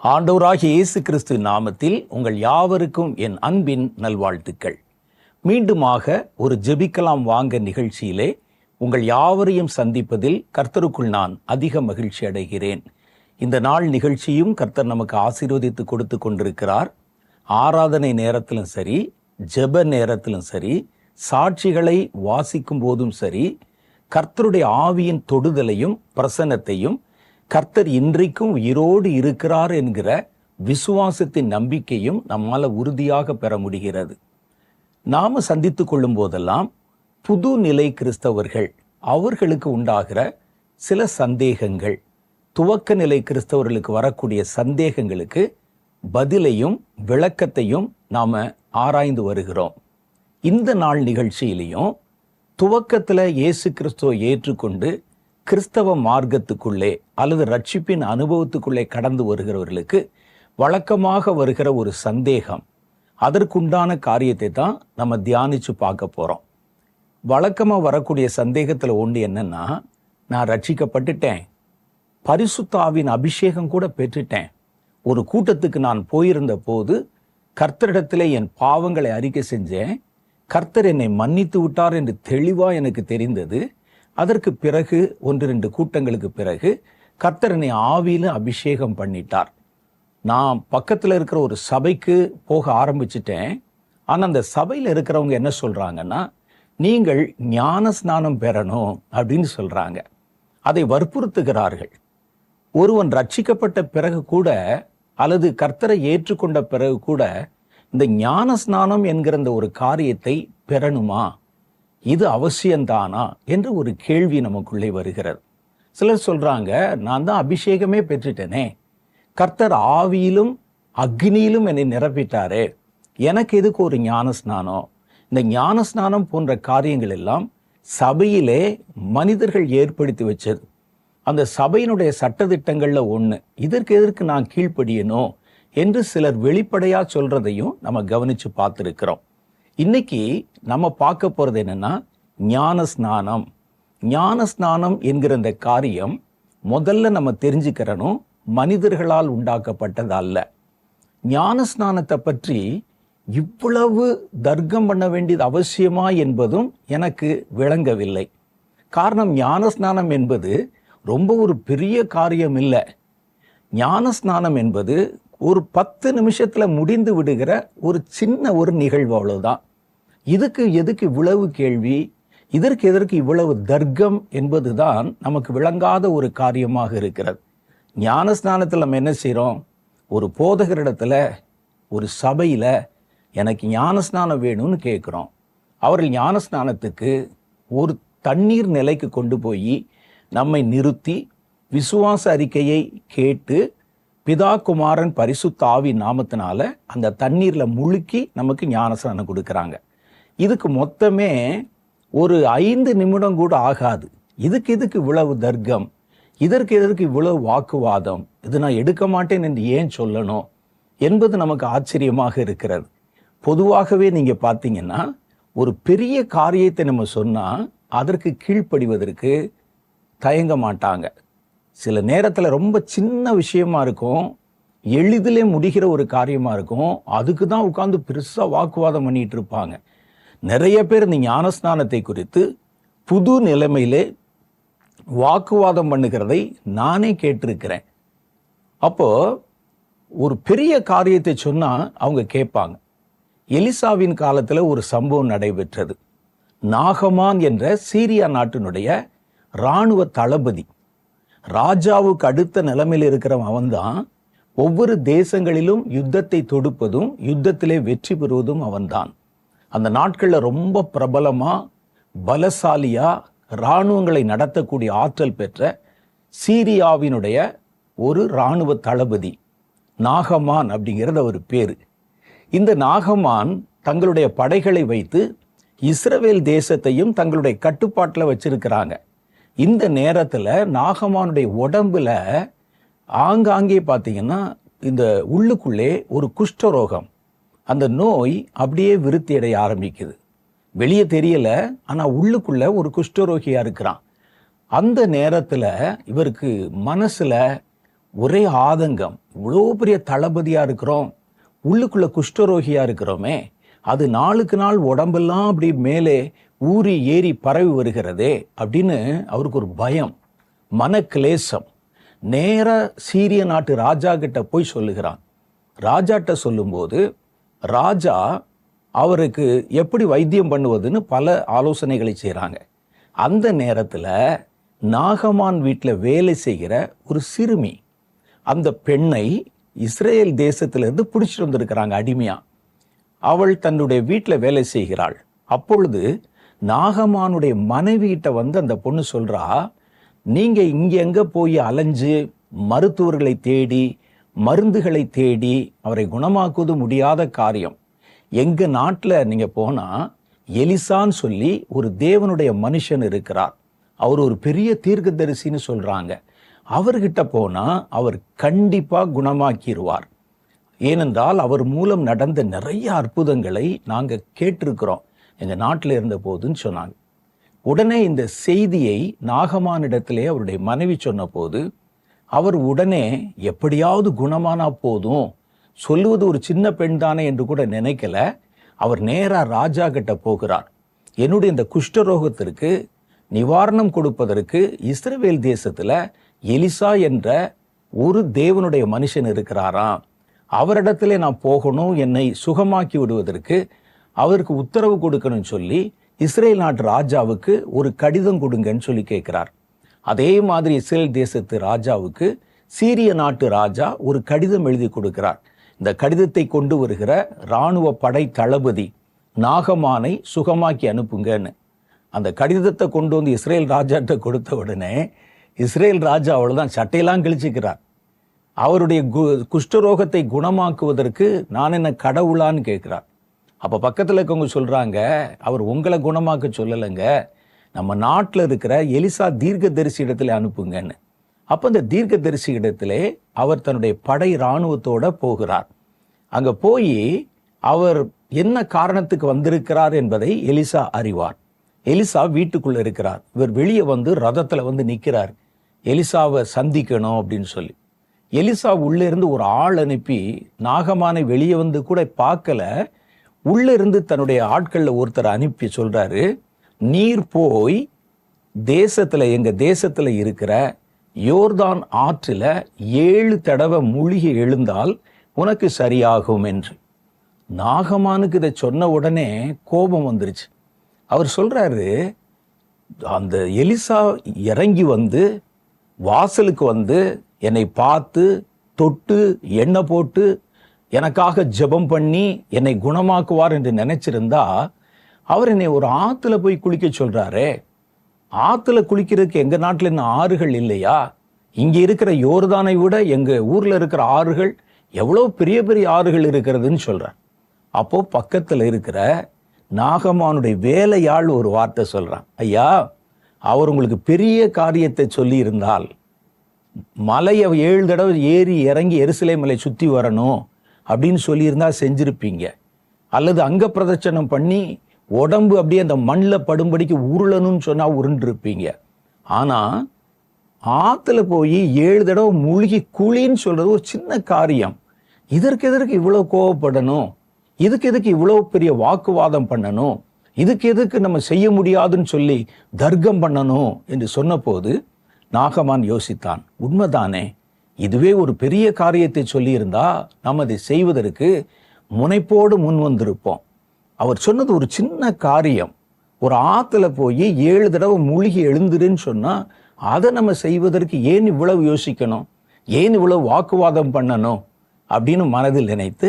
ஆண்டவராகிய இயேசு கிறிஸ்து நாமத்தில் உங்கள் யாவருக்கும் என் அன்பின் நல்வாழ்த்துக்கள். மீண்டுமாக ஒரு ஜெபிக்கலாம் வாங்க நிகழ்ச்சியிலே உங்கள் யாவரையும் சந்திப்பதில் கர்த்தருக்குள் நான் அதிக மகிழ்ச்சி அடைகிறேன். இந்த நாள் நிகழ்ச்சியும் கர்த்தர் நமக்கு ஆசீர்வதித்து கொடுத்து கொண்டிருக்கிறார். ஆராதனை நேரத்திலும் சரி, ஜெப நேரத்திலும் சரி, சாட்சிகளை வாசிக்கும் போதும் சரி, கர்த்தருடைய ஆவியின் தொடுதலையும் பிரசன்னத்தையும், கர்த்தர் இன்றைக்கும் உயிரோடு இருக்கிறார் என்கிற விசுவாசத்தின் நம்பிக்கையும் நம்மால் உறுதியாக பெற முடிகிறது. நாம சந்தித்துக் கொள்ளும் போதெல்லாம் புது நிலை கிறிஸ்தவர்கள் அவர்களுக்கு உண்டாகிற சில சந்தேகங்கள், துவக்க நிலை கிறிஸ்தவர்களுக்கு வரக்கூடிய சந்தேகங்களுக்கு பதிலையும் விளக்கத்தையும் நாம ஆராய்ந்து வருகிறோம். இந்த நாள் நிகழ்ச்சியிலையும் துவக்கத்தில் இயேசு கிறிஸ்துவை ஏற்றுக்கொண்டு கிறிஸ்தவ மார்க்கத்துக்குள்ளே அல்லது ரட்சிப்பின் அனுபவத்துக்குள்ளே கடந்து வருகிறவர்களுக்கு வழக்கமாக வருகிற ஒரு சந்தேகம், அதற்குண்டான காரியத்தை தான் நம்ம தியானிச்சு பார்க்க போகிறோம். வழக்கமாக வரக்கூடிய சந்தேகத்தில் ஒன்று என்னன்னா, நான் ரட்சிக்கப்பட்டுட்டேன், பரிசுத்த ஆவியின் அபிஷேகம் கூட பெற்றுட்டேன், ஒரு கூட்டத்துக்கு நான் போயிருந்த போது கர்த்தரிடத்தில் என் பாவங்களை அறிக்கை செஞ்சேன், கர்த்தர் என்னை மன்னித்து விட்டார் என்று தெளிவாக எனக்கு தெரிந்தது. அதற்கு பிறகு 1-2 கூட்டங்களுக்கு பிறகு கர்த்தர் என்னை ஆவியில அபிஷேகம் பண்ணிட்டார். நான் பக்கத்தில் இருக்கிற ஒரு சபைக்கு போக ஆரம்பிச்சிட்டேன். ஆனால் அந்த சபையில் இருக்கிறவங்க என்ன சொல்றாங்கன்னா, நீங்கள் ஞான ஸ்நானம் பெறணும் அப்படின்னு சொல்றாங்க. அதை வற்புறுத்துகிறார்கள். ஒருவன் ரட்சிக்கப்பட்ட பிறகு கூட அல்லது கர்த்தரை ஏற்றுக்கொண்ட பிறகு கூட இந்த ஞான ஸ்நானம் என்கிற இந்த ஒரு காரியத்தை பெறணுமா, இது அவசியம்தானா என்று ஒரு கேள்வி நமக்குள்ளே வருகிறது. சிலர் சொல்றாங்க, நான் தான் அபிஷேகமே பெற்றுட்டேனே, கர்த்தர் ஆவியிலும் அக்னியிலும் என்னை நிரப்பிட்டாரே, எனக்கு எதுக்கு ஒரு ஞான ஸ்நானம்? இந்த ஞான ஸ்நானம் போன்ற காரியங்கள் எல்லாம் சபையிலே மனிதர்கள் ஏற்படுத்தி வச்சது. அந்த சபையினுடைய சட்டதிட்டங்கள்ல ஒண்ணு. இதற்கு எதற்கு நான் கீழ்ப்படியணும் என்று சிலர் வெளிப்படையா சொல்றதையும் நம்ம கவனிச்சு பார்த்திருக்கிறோம். இன்னைக்கு நம்ம பார்க்க போறது என்னன்னா, ஞான ஸ்நானம். ஞான ஸ்நானம் என்கிற இந்த காரியம் முதல்ல நம்ம தெரிஞ்சுக்கிறணும், மனிதர்களால் உண்டாக்கப்பட்டது அல்ல. ஞான ஸ்நானத்தை பற்றி இவ்வளவு தர்க்கம் பண்ண வேண்டியது அவசியமா என்பதும் எனக்கு விளங்கவில்லை. காரணம், ஞான ஸ்நானம் என்பது ரொம்ப ஒரு பெரிய காரியம் இல்லை. ஞான ஸ்நானம் என்பது ஒரு 10 நிமிஷத்துல முடிந்து விடுகிற ஒரு சின்ன ஒரு நிகழ்வு, அவ்வளவுதான். இதுக்கு எதுக்கு இவ்வளவு கேள்வி, இதற்கு எதற்கு இவ்வளவு தர்க்கம் என்பதுதான் நமக்கு விளங்காத ஒரு காரியமாக இருக்கிறது. ஞான ஸ்நானத்தில் நம்ம என்ன செய்கிறோம், ஒரு போதகரிடத்துல ஒரு சபையில எனக்கு ஞான ஸ்நானம் வேணும்னு கேட்குறோம். அவர்கள் ஞான ஸ்நானத்துக்கு ஒரு தண்ணீர் நிலைக்கு கொண்டு போய் நம்மை நிறுத்தி விசுவாச அறிக்கையை கேட்டு பிதா குமாரன் பரிசுத்த ஆவி நாமத்தினால அந்த தண்ணீர்ல முழுக்கி நமக்கு ஞானஸ்நானம் கொடுக்கறாங்க. இதுக்கு மொத்தமே ஒரு 5 நிமிடம் கூட ஆகாது. இதுக்கு இவ்வளவு தர்க்கம், இதற்கு இவ்வளவு வாக்குவாதம், இது நான் எடுக்க மாட்டேன் என்று ஏன் சொல்லணும் என்பது நமக்கு ஆச்சரியமாக இருக்கிறது. பொதுவாகவே நீங்க பார்த்தீங்கன்னா, ஒரு பெரிய காரியத்தை நம்ம சொன்னா அதற்கு கீழ்ப்படிவதற்கு தயங்க மாட்டாங்க. சில நேரத்தில் ரொம்ப சின்ன விஷயமா இருக்கும், எளிதிலே முடிகிற ஒரு காரியமா இருக்கும், அதுக்கு தான் உட்கார்ந்து பெருசா வாக்குவாதம் பண்ணிட்டு இருப்பாங்க. நிறைய பேர் இந்த ஞானஸ்நானத்தை குறித்து புது நிலைமையிலே வாக்குவாதம் பண்ணுகிறதை நானே கேட்டிருக்கிறேன். அப்போ ஒரு பெரிய காரியத்தை சொன்னா அவங்க கேட்பாங்க. எலிசாவின் காலத்துல ஒரு சம்பவம் நடைபெற்றது. நாகமான் என்ற சீரியா நாட்டினுடைய இராணுவ தளபதி, ராஜாவுக்கு அடுத்த நிலைமையில் இருக்கிறவன் அவன்தான். ஒவ்வொரு தேசங்களிலும் யுத்தத்தை தொடுப்பதும் யுத்தத்திலே வெற்றி பெறுவதும் அவன்தான். அந்த நாட்களில் ரொம்ப பிரபலமா பலசாலியா இராணுவங்களை நடத்தக்கூடிய ஆற்றல் பெற்ற சீரியாவினுடைய ஒரு இராணுவ தளபதி நாகமான் அப்படிங்கிறது ஒரு பேரு. இந்த நாகமான் தங்களுடைய படைகளை வைத்து இஸ்ரவேல் தேசத்தையும் தங்களுடைய கட்டுப்பாட்டில் வச்சிருக்கிறாங்க. இந்த நேரத்தில் நாகமானுடைய உடம்புல ஆங்காங்கே பார்த்தீங்கன்னா இந்த உள்ளுக்குள்ளே ஒரு குஷ்டரோகம், அந்த நோய் அப்படியே விருத்தி அடைய ஆரம்பிக்குது. வெளியே தெரியல, ஆனால் உள்ளுக்குள்ள ஒரு குஷ்டரோகியா இருக்கிறான். அந்த நேரத்தில் இவருக்கு மனசுல ஒரே ஆதங்கம். இவ்வளோ பெரிய தளபதியா இருக்கிறோம், உள்ளுக்குள்ள குஷ்டரோகியா இருக்கிறோமே, அது நாளுக்கு நாள் உடம்பெல்லாம் அப்படி மேலே ஊறி ஏறி பரவி வருகிறதே அப்படின்னு அவருக்கு ஒரு பயம், மன கிளேசம். நேர சீரிய நாட்டு ராஜா கிட்ட போய் சொல்லுகிறான். ராஜாட்ட சொல்லும்போது ராஜா அவருக்கு எப்படி வைத்தியம் பண்ணுவதுன்னு பல ஆலோசனைகளை செய்கிறாங்க. அந்த நேரத்தில் நாகமான் வீட்டில் வேலை செய்கிற ஒரு சிறுமி, அந்த பெண்ணை இஸ்ரேல் தேசத்திலிருந்து பிடிச்சிட்டு வந்திருக்கிறாங்க அடிமையா. அவள் தன்னுடைய வீட்டில் வேலை செய்கிறாள். அப்பொழுது நாகமானுடைய மனைவியிட்ட வந்து அந்த பொண்ணு சொல்றா, நீங்க இங்க எங்க போய் அலைஞ்சு மருத்துவர்களை தேடி மருந்துகளை தேடி அவரை குணமாக்குவது முடியாத காரியம். எங்க நாட்டில் நீங்க போனா எலிசான்னு சொல்லி ஒரு தேவனுடைய மனுஷன் இருக்கிறார், அவர் ஒரு பெரிய தீர்க்கதரிசின்னு சொல்றாங்க. அவர்கிட்ட போனா அவர் கண்டிப்பா குணமாக்கிடுவார். ஏனென்றால் அவர் மூலம் நடந்த நிறைய அற்புதங்களை நாங்க கேட்டிருக்கிறோம் எங்க நாட்டில் இருந்த போதுன்னு சொன்னாங்க. உடனே இந்த செய்தியை நாகமானிடத்திலே அவருடைய மனைவி சொன்ன போது அவர் உடனே எப்படியாவது குணமானா போதும், சொல்லுவது ஒரு சின்ன பெண் தானே என்று கூட நினைக்கல. அவர் நேரா ராஜா கிட்ட போகிறார். என்னுடைய இந்த குஷ்டரோகத்திற்கு நிவாரணம் கொடுப்பதற்கு இஸ்ரவேல் தேசத்துல எலிசா என்ற ஒரு தேவனுடைய மனுஷன் இருக்கிறாராம், அவரிடத்திலே நான் போகணும், என்னை சுகமாக்கி விடுவதற்கு அவருக்கு உத்தரவு கொடுக்கணும்னு சொல்லி இஸ்ரேல் நாட்டு ராஜாவுக்கு ஒரு கடிதம் கொடுங்கன்னு சொல்லி கேட்கிறார். அதே மாதிரி இஸ்ரேல் தேசத்து ராஜாவுக்கு சீரிய நாட்டு ராஜா ஒரு கடிதம் எழுதி கொடுக்கிறார். இந்த கடிதத்தை கொண்டு வருகிற இராணுவ படை தளபதி நாகமானை சுகமாக்கி அனுப்புங்கன்னு. அந்த கடிதத்தை கொண்டு வந்து இஸ்ரேல் ராஜாட்ட கொடுத்த உடனே இஸ்ரேல் ராஜா அவ்வளவுதான் சட்டையெல்லாம் கிழிச்சுக்கிறார். அவருடைய குஷ்டரோகத்தை குணமாக்குவதற்கு நான் என்ன கடவுளான்னு கேட்கிறார். அப்ப பக்கத்துல இருக்கவங்க சொல்றாங்க, அவர் உங்களை குணமாக்க சொல்லலைங்க, நம்ம நாட்டில் இருக்கிற எலிசா தீர்க்கதரிசி இடத்துல அனுப்புங்கன்னு. அப்ப அந்த தீர்க்கதரிசி இடத்திலே அவர் தன்னுடைய படை இராணுவத்தோட போகிறார். அங்க போய் அவர் என்ன காரணத்துக்கு வந்திருக்கிறார் என்பதை எலிசா அறிவார். எலிசா வீட்டுக்குள்ள இருக்கிறார். இவர் வெளியே வந்து ரதத்துல வந்து நிற்கிறார், எலிசாவை சந்திக்கணும் அப்படின்னு சொல்லி. எலிசா உள்ள இருந்து ஒரு ஆள் அனுப்பி நாகமானை வெளியே வந்து கூட பார்க்கல, உள்ள இருந்து தன்னுடைய ஆட்கள்ல ஒருத்தர் அனுப்பி சொல்றாரு, நீர் போய் தேசத்துல எங்க தேசத்துல இருக்கிற யோர்தான் ஆற்றில 7 தடவை மூழ்கி எழுந்தால் உனக்கு சரியாகும் என்று. நாகமானுக்கு இதை சொன்ன உடனே கோபம் வந்துருச்சு. அவர் சொல்றாரு, அந்த எலிசா இறங்கி வந்து வாசலுக்கு வந்து என்னை பார்த்து தொட்டு எண்ணெய் போட்டு எனக்காக ஜெபம் பண்ணி என்னை குணமாக்குவார் என்று நினைச்சிருந்தா அவர் என்னை ஒரு ஆத்துல போய் குளிக்க சொல்றாரே. ஆத்துல குளிக்கிறதுக்கு எங்க நாட்டுல இன்னும் ஆறுகள் இல்லையா? இங்க இருக்கிற யோர்தானை விட எங்க ஊர்ல இருக்கிற ஆறுகள் எவ்வளவு பெரிய பெரிய ஆறுகள் இருக்கிறதுன்னு சொல்றார். அப்போ பக்கத்துல இருக்கிற நாகமானுடைய வேலையாள் ஒரு வார்த்தை சொல்றான், ஐயா, அவர் உங்களுக்கு பெரிய காரியத்தை சொல்லி இருந்தால் மலையை 7 தடவை ஏறி இறங்கி எருசலேம் மலை சுத்தி வரணும் அப்படின்னு சொல்லியிருந்தா செஞ்சிருப்பீங்க. அல்லது அங்க பிரதட்சணம் பண்ணி உடம்பு அப்படியே அந்த மண்ணில் படும்படிக்கு உருளணும்னு சொன்னா உருண்டிருப்பீங்க. ஆனா ஆத்துல போய் 7 தடவை மூழ்கி குழின்னு சொல்றது ஒரு சின்ன காரியம். இதற்கு எதற்கு இவ்வளவு கோவப்படணும்? இதுக்கு எதுக்கு இவ்வளவு பெரிய வாக்குவாதம் பண்ணணும்? இதுக்கு எதுக்கு நம்ம செய்ய முடியாதுன்னு சொல்லி தர்க்கம் பண்ணணும் என்று சொன்ன போது நாகமான் யோசித்தான், உண்மைதானே, இதுவே ஒரு பெரிய காரியத்தை சொல்லியிருந்தா நாம் அதை செய்வதற்கு முனைப்போடு முன் வந்திருப்போம். அவர் சொன்னது ஒரு சின்ன காரியம், ஒரு ஆத்துல போய் 7 தடவை மூழ்கி எழுந்துருன்னு சொன்னா அதை நம்ம செய்வதற்கு ஏன் இவ்வளவு யோசிக்கணும், ஏன் இவ்வளவு வாக்குவாதம் பண்ணணும் அப்படின்னு மனதில் நினைத்து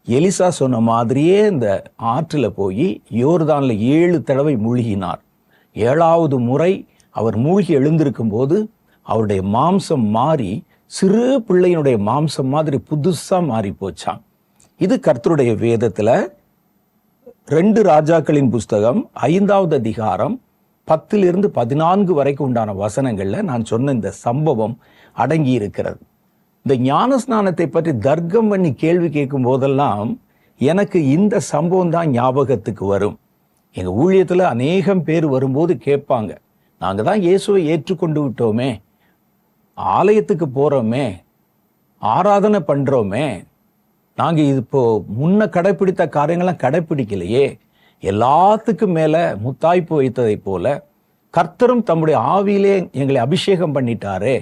எலிசா சொன்ன மாதிரியே இந்த ஆற்றுல போய் யோர்தான்ல 7 தடவை மூழ்கினார். 7வது முறை அவர் மூழ்கி எழுந்திருக்கும் போது அவருடைய மாம்சம் மாறி சிறு பிள்ளையினுடைய மாம்சம் மாதிரி புதுசா மாறி போச்சான். இது கர்த்தருடைய வேதத்துல 2 ராஜாக்களின் புஸ்தகம் 5வது அதிகாரம் 10 14 வரைக்கும் உண்டான வசனங்கள்ல நான் சொன்ன இந்த சம்பவம் அடங்கி இருக்கிறது. இந்த ஞான ஸ்நானத்தை பற்றி தர்க்கம் பண்ணி கேள்வி கேட்கும் போதெல்லாம் எனக்கு இந்த சம்பவம் தான் ஞாபகத்துக்கு வரும். எங்க ஊழியத்துல அநேகம் பேர் வரும்போது கேட்பாங்க, நாங்க தான் இயேசுவை ஏற்றுக்கொண்டு விட்டோமே, ஆலயத்துக்கு போறோமே, ஆராதனை பண்றோமே, நாங்க இது இப்போ முன்ன கடைப்பிடித்த காரியங்கள்லாம் கடைப்பிடிக்கலையே, எல்லாத்துக்கும் மேல முத்தாய்ப்பு வைத்ததை போல கர்த்தரும் தம்முடைய ஆவியிலே எங்களை அபிஷேகம் பண்ணிட்டாரே,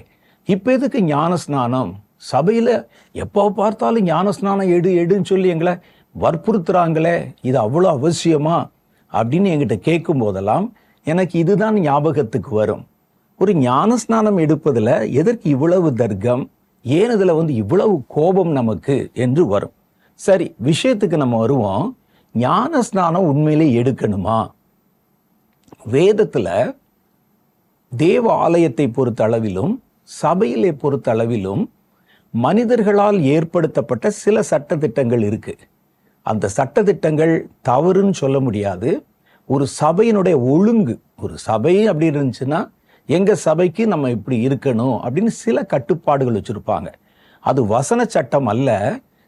இப்ப எதுக்கு ஞான ஸ்நானம்? சபையில எப்போ பார்த்தாலும் ஞான ஸ்நானம் எடுன்னு சொல்லி எங்களை வற்புறுத்துறாங்களே, இது அவ்வளோ அவசியமா அப்படின்னு என்கிட்ட கேட்கும் போதெல்லாம் எனக்கு இதுதான் ஞாபகத்துக்கு வரும். ஒரு ஞான ஸ்நானம் எடுப்பதில் எதற்கு இவ்வளவு தர்க்கம், ஏன் இதில் இவ்வளவு கோபம் நமக்கு என்று வரும். சரி, விஷயத்துக்கு நம்ம வருவோம். ஞான ஸ்நானம் உண்மையிலே எடுக்கணுமா? வேதத்தில் தேவ ஆலயத்தை பொறுத்த அளவிலும் சபையிலே பொறுத்த அளவிலும் மனிதர்களால் ஏற்படுத்தப்பட்ட சில சட்டதிட்டங்கள் இருக்கு. அந்த சட்டதிட்டங்கள் தவறுன்னு சொல்ல முடியாது. ஒரு சபையினுடைய ஒழுங்கு, ஒரு சபை அப்படி இருந்துச்சுன்னா எங்க சபைக்கு நம்ம இப்படி இருக்கணும் அப்படின்னு சில கட்டுப்பாடுகள் வச்சிருப்பாங்க. அது வசன சட்டம் அல்ல,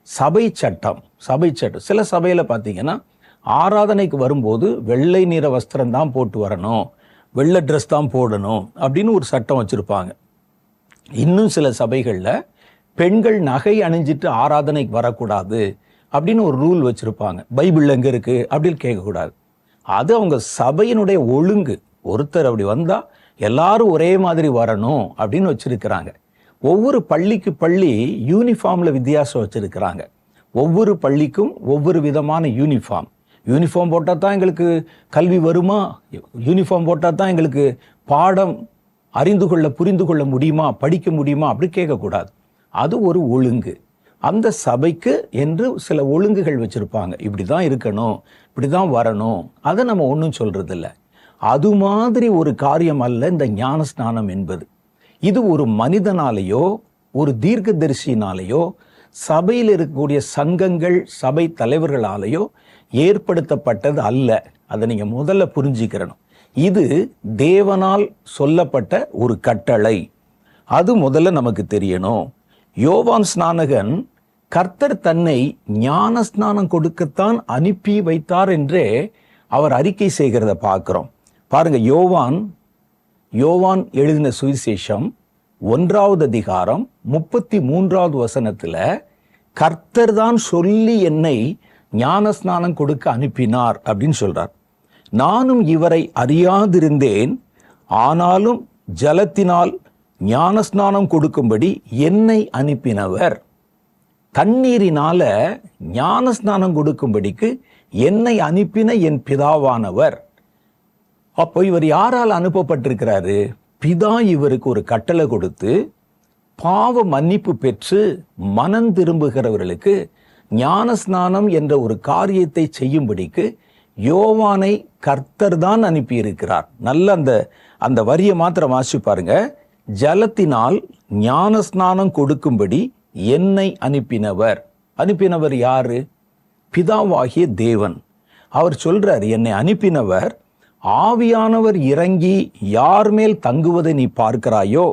சபை சட்டம். சபை சட்டம் சில சபையில பார்த்தீங்கன்னா ஆராதனைக்கு வரும்போது வெள்ளை நிற வஸ்திரம் தான் போட்டு வரணும், வெள்ளை ட்ரெஸ் தான் போடணும் அப்படின்னு ஒரு சட்டம் வச்சிருப்பாங்க. இன்னும் சில சபைகளில் பெண்கள் நகை அணிஞ்சிட்டு ஆராதனைக்கு வரக்கூடாது அப்படின்னு ஒரு ரூல் வச்சிருப்பாங்க. பைபிள் எங்க இருக்கு அப்படின்னு கேட்கக்கூடாது. அது அவங்க சபையினுடைய ஒழுங்கு. ஒருத்தர் அப்படி வந்தா எல்லாரும் ஒரே மாதிரி வரணும் அப்படின்னு வச்சிருக்கிறாங்க. ஒவ்வொரு பள்ளிக்கு பள்ளி யூனிஃபார்ம்ல வித்தியாசம் வச்சிருக்கிறாங்க. ஒவ்வொரு பள்ளிக்கும் ஒவ்வொரு விதமான யூனிஃபார்ம் போட்டால் தான் எங்களுக்கு கல்வி வருமா, யூனிஃபார்ம் போட்டால் தான் எங்களுக்கு பாடம் புரிந்து கொள்ள முடியுமா, படிக்க முடியுமா அப்படி கேட்கக்கூடாது. அது ஒரு ஒழுங்கு. அந்த சபைக்கு என்று சில ஒழுங்குகள் வச்சிருப்பாங்க. இப்படி தான் இருக்கணும், இப்படி தான் வரணும். அதை நம்ம ஒன்றும் சொல்றது இல்லை. அது மாதிரி ஒரு காரியம் அல்ல இந்த ஞான ஸ்நானம் என்பது. இது ஒரு மனிதனாலேயோ ஒரு தீர்க்கதரிசினாலேயோ சபையில் இருக்கக்கூடிய சங்கங்கள் சபை தலைவர்களாலேயோ ஏற்படுத்தப்பட்டது அல்ல. அதை நீங்க முதல்ல புரிஞ்சுக்கிறணும். இது தேவனால் சொல்லப்பட்ட ஒரு கட்டளை. அது முதல்ல நமக்கு தெரியணும். யோவான் ஸ்நானகன் கர்த்தர் தன்னை ஞான ஸ்நானம் கொடுக்கத்தான் அனுப்பி வைத்தார் என்றே அவர் அறிக்கை செய்கிறத பார்க்கிறோம். பாருங்க, யோவான் எழுதின சுவிசேஷம் 1வது அதிகாரம் 33வது வசனத்துல கர்த்தர் தான் சொல்லி என்னை ஞான ஸ்நானம் கொடுக்க அனுப்பினார் அப்படின்னு சொல்றார். நானும் இவரை அறியாதிருந்தேன், ஆனாலும் ஜலத்தினால் ஞான ஸ்நானம் கொடுக்கும்படி என்னை அனுப்பினவர். தண்ணீரினால ஞான ஸ்நானம் கொடுக்கும்படிக்கு என்னை அனுப்பின என் பிதாவானவர். அப்போ இவர் யாரால் அனுப்பப்பட்டிருக்கிறாரு? பிதா இவருக்கு ஒரு கட்டளை கொடுத்து பாவ மன்னிப்பு பெற்று மனம் திரும்புகிறவர்களுக்கு ஞான ஸ்நானம் என்ற ஒரு காரியத்தை செய்யும்படிக்கு யோவானை கர்த்தர் தான் அனுப்பியிருக்கிறார். நல்ல அந்த வரியை மாத்திரம் வாசி பாருங்க. ஜலத்தினால் ஞான ஸ்நானம் கொடுக்கும்படி என்னை அனுப்பினவர் யாரு? பிதாவாகிய தேவன். அவர் சொல்றார், என்னை அனுப்பினவர் ஆவியானவர் இறங்கி யார் மேல் தங்குவதை நீ பார்க்கிறாயோ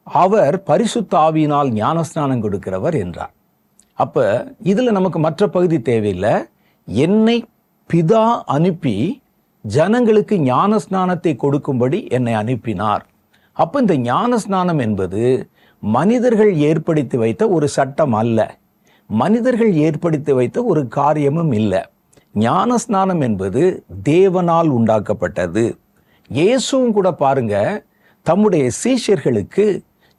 அவர் பரிசுத்த ஆவியினால் ஞானஸ்நானம் கொடுக்கிறவர் என்றார். அப்ப இதுல நமக்கு மற்ற பகுதி தேவையில்லை. என்னை பிதா அனுப்பி ஜனங்களுக்கு ஞானஸ்நானத்தை கொடுக்கும்படி என்னை அனுப்பினார். அப்ப இந்த ஞானஸ்நானம் என்பது மனிதர்கள் ஏற்படுத்தி வைத்த ஒரு சட்டம் அல்ல, மனிதர்கள் ஏற்படுத்தி வைத்த ஒரு காரியமும் இல்லை. ஞானஸ்நானம் என்பது தேவனால் உண்டாக்கப்பட்டது. இயேசுவும் கூட பாருங்க, தம்முடைய சீஷர்களுக்கு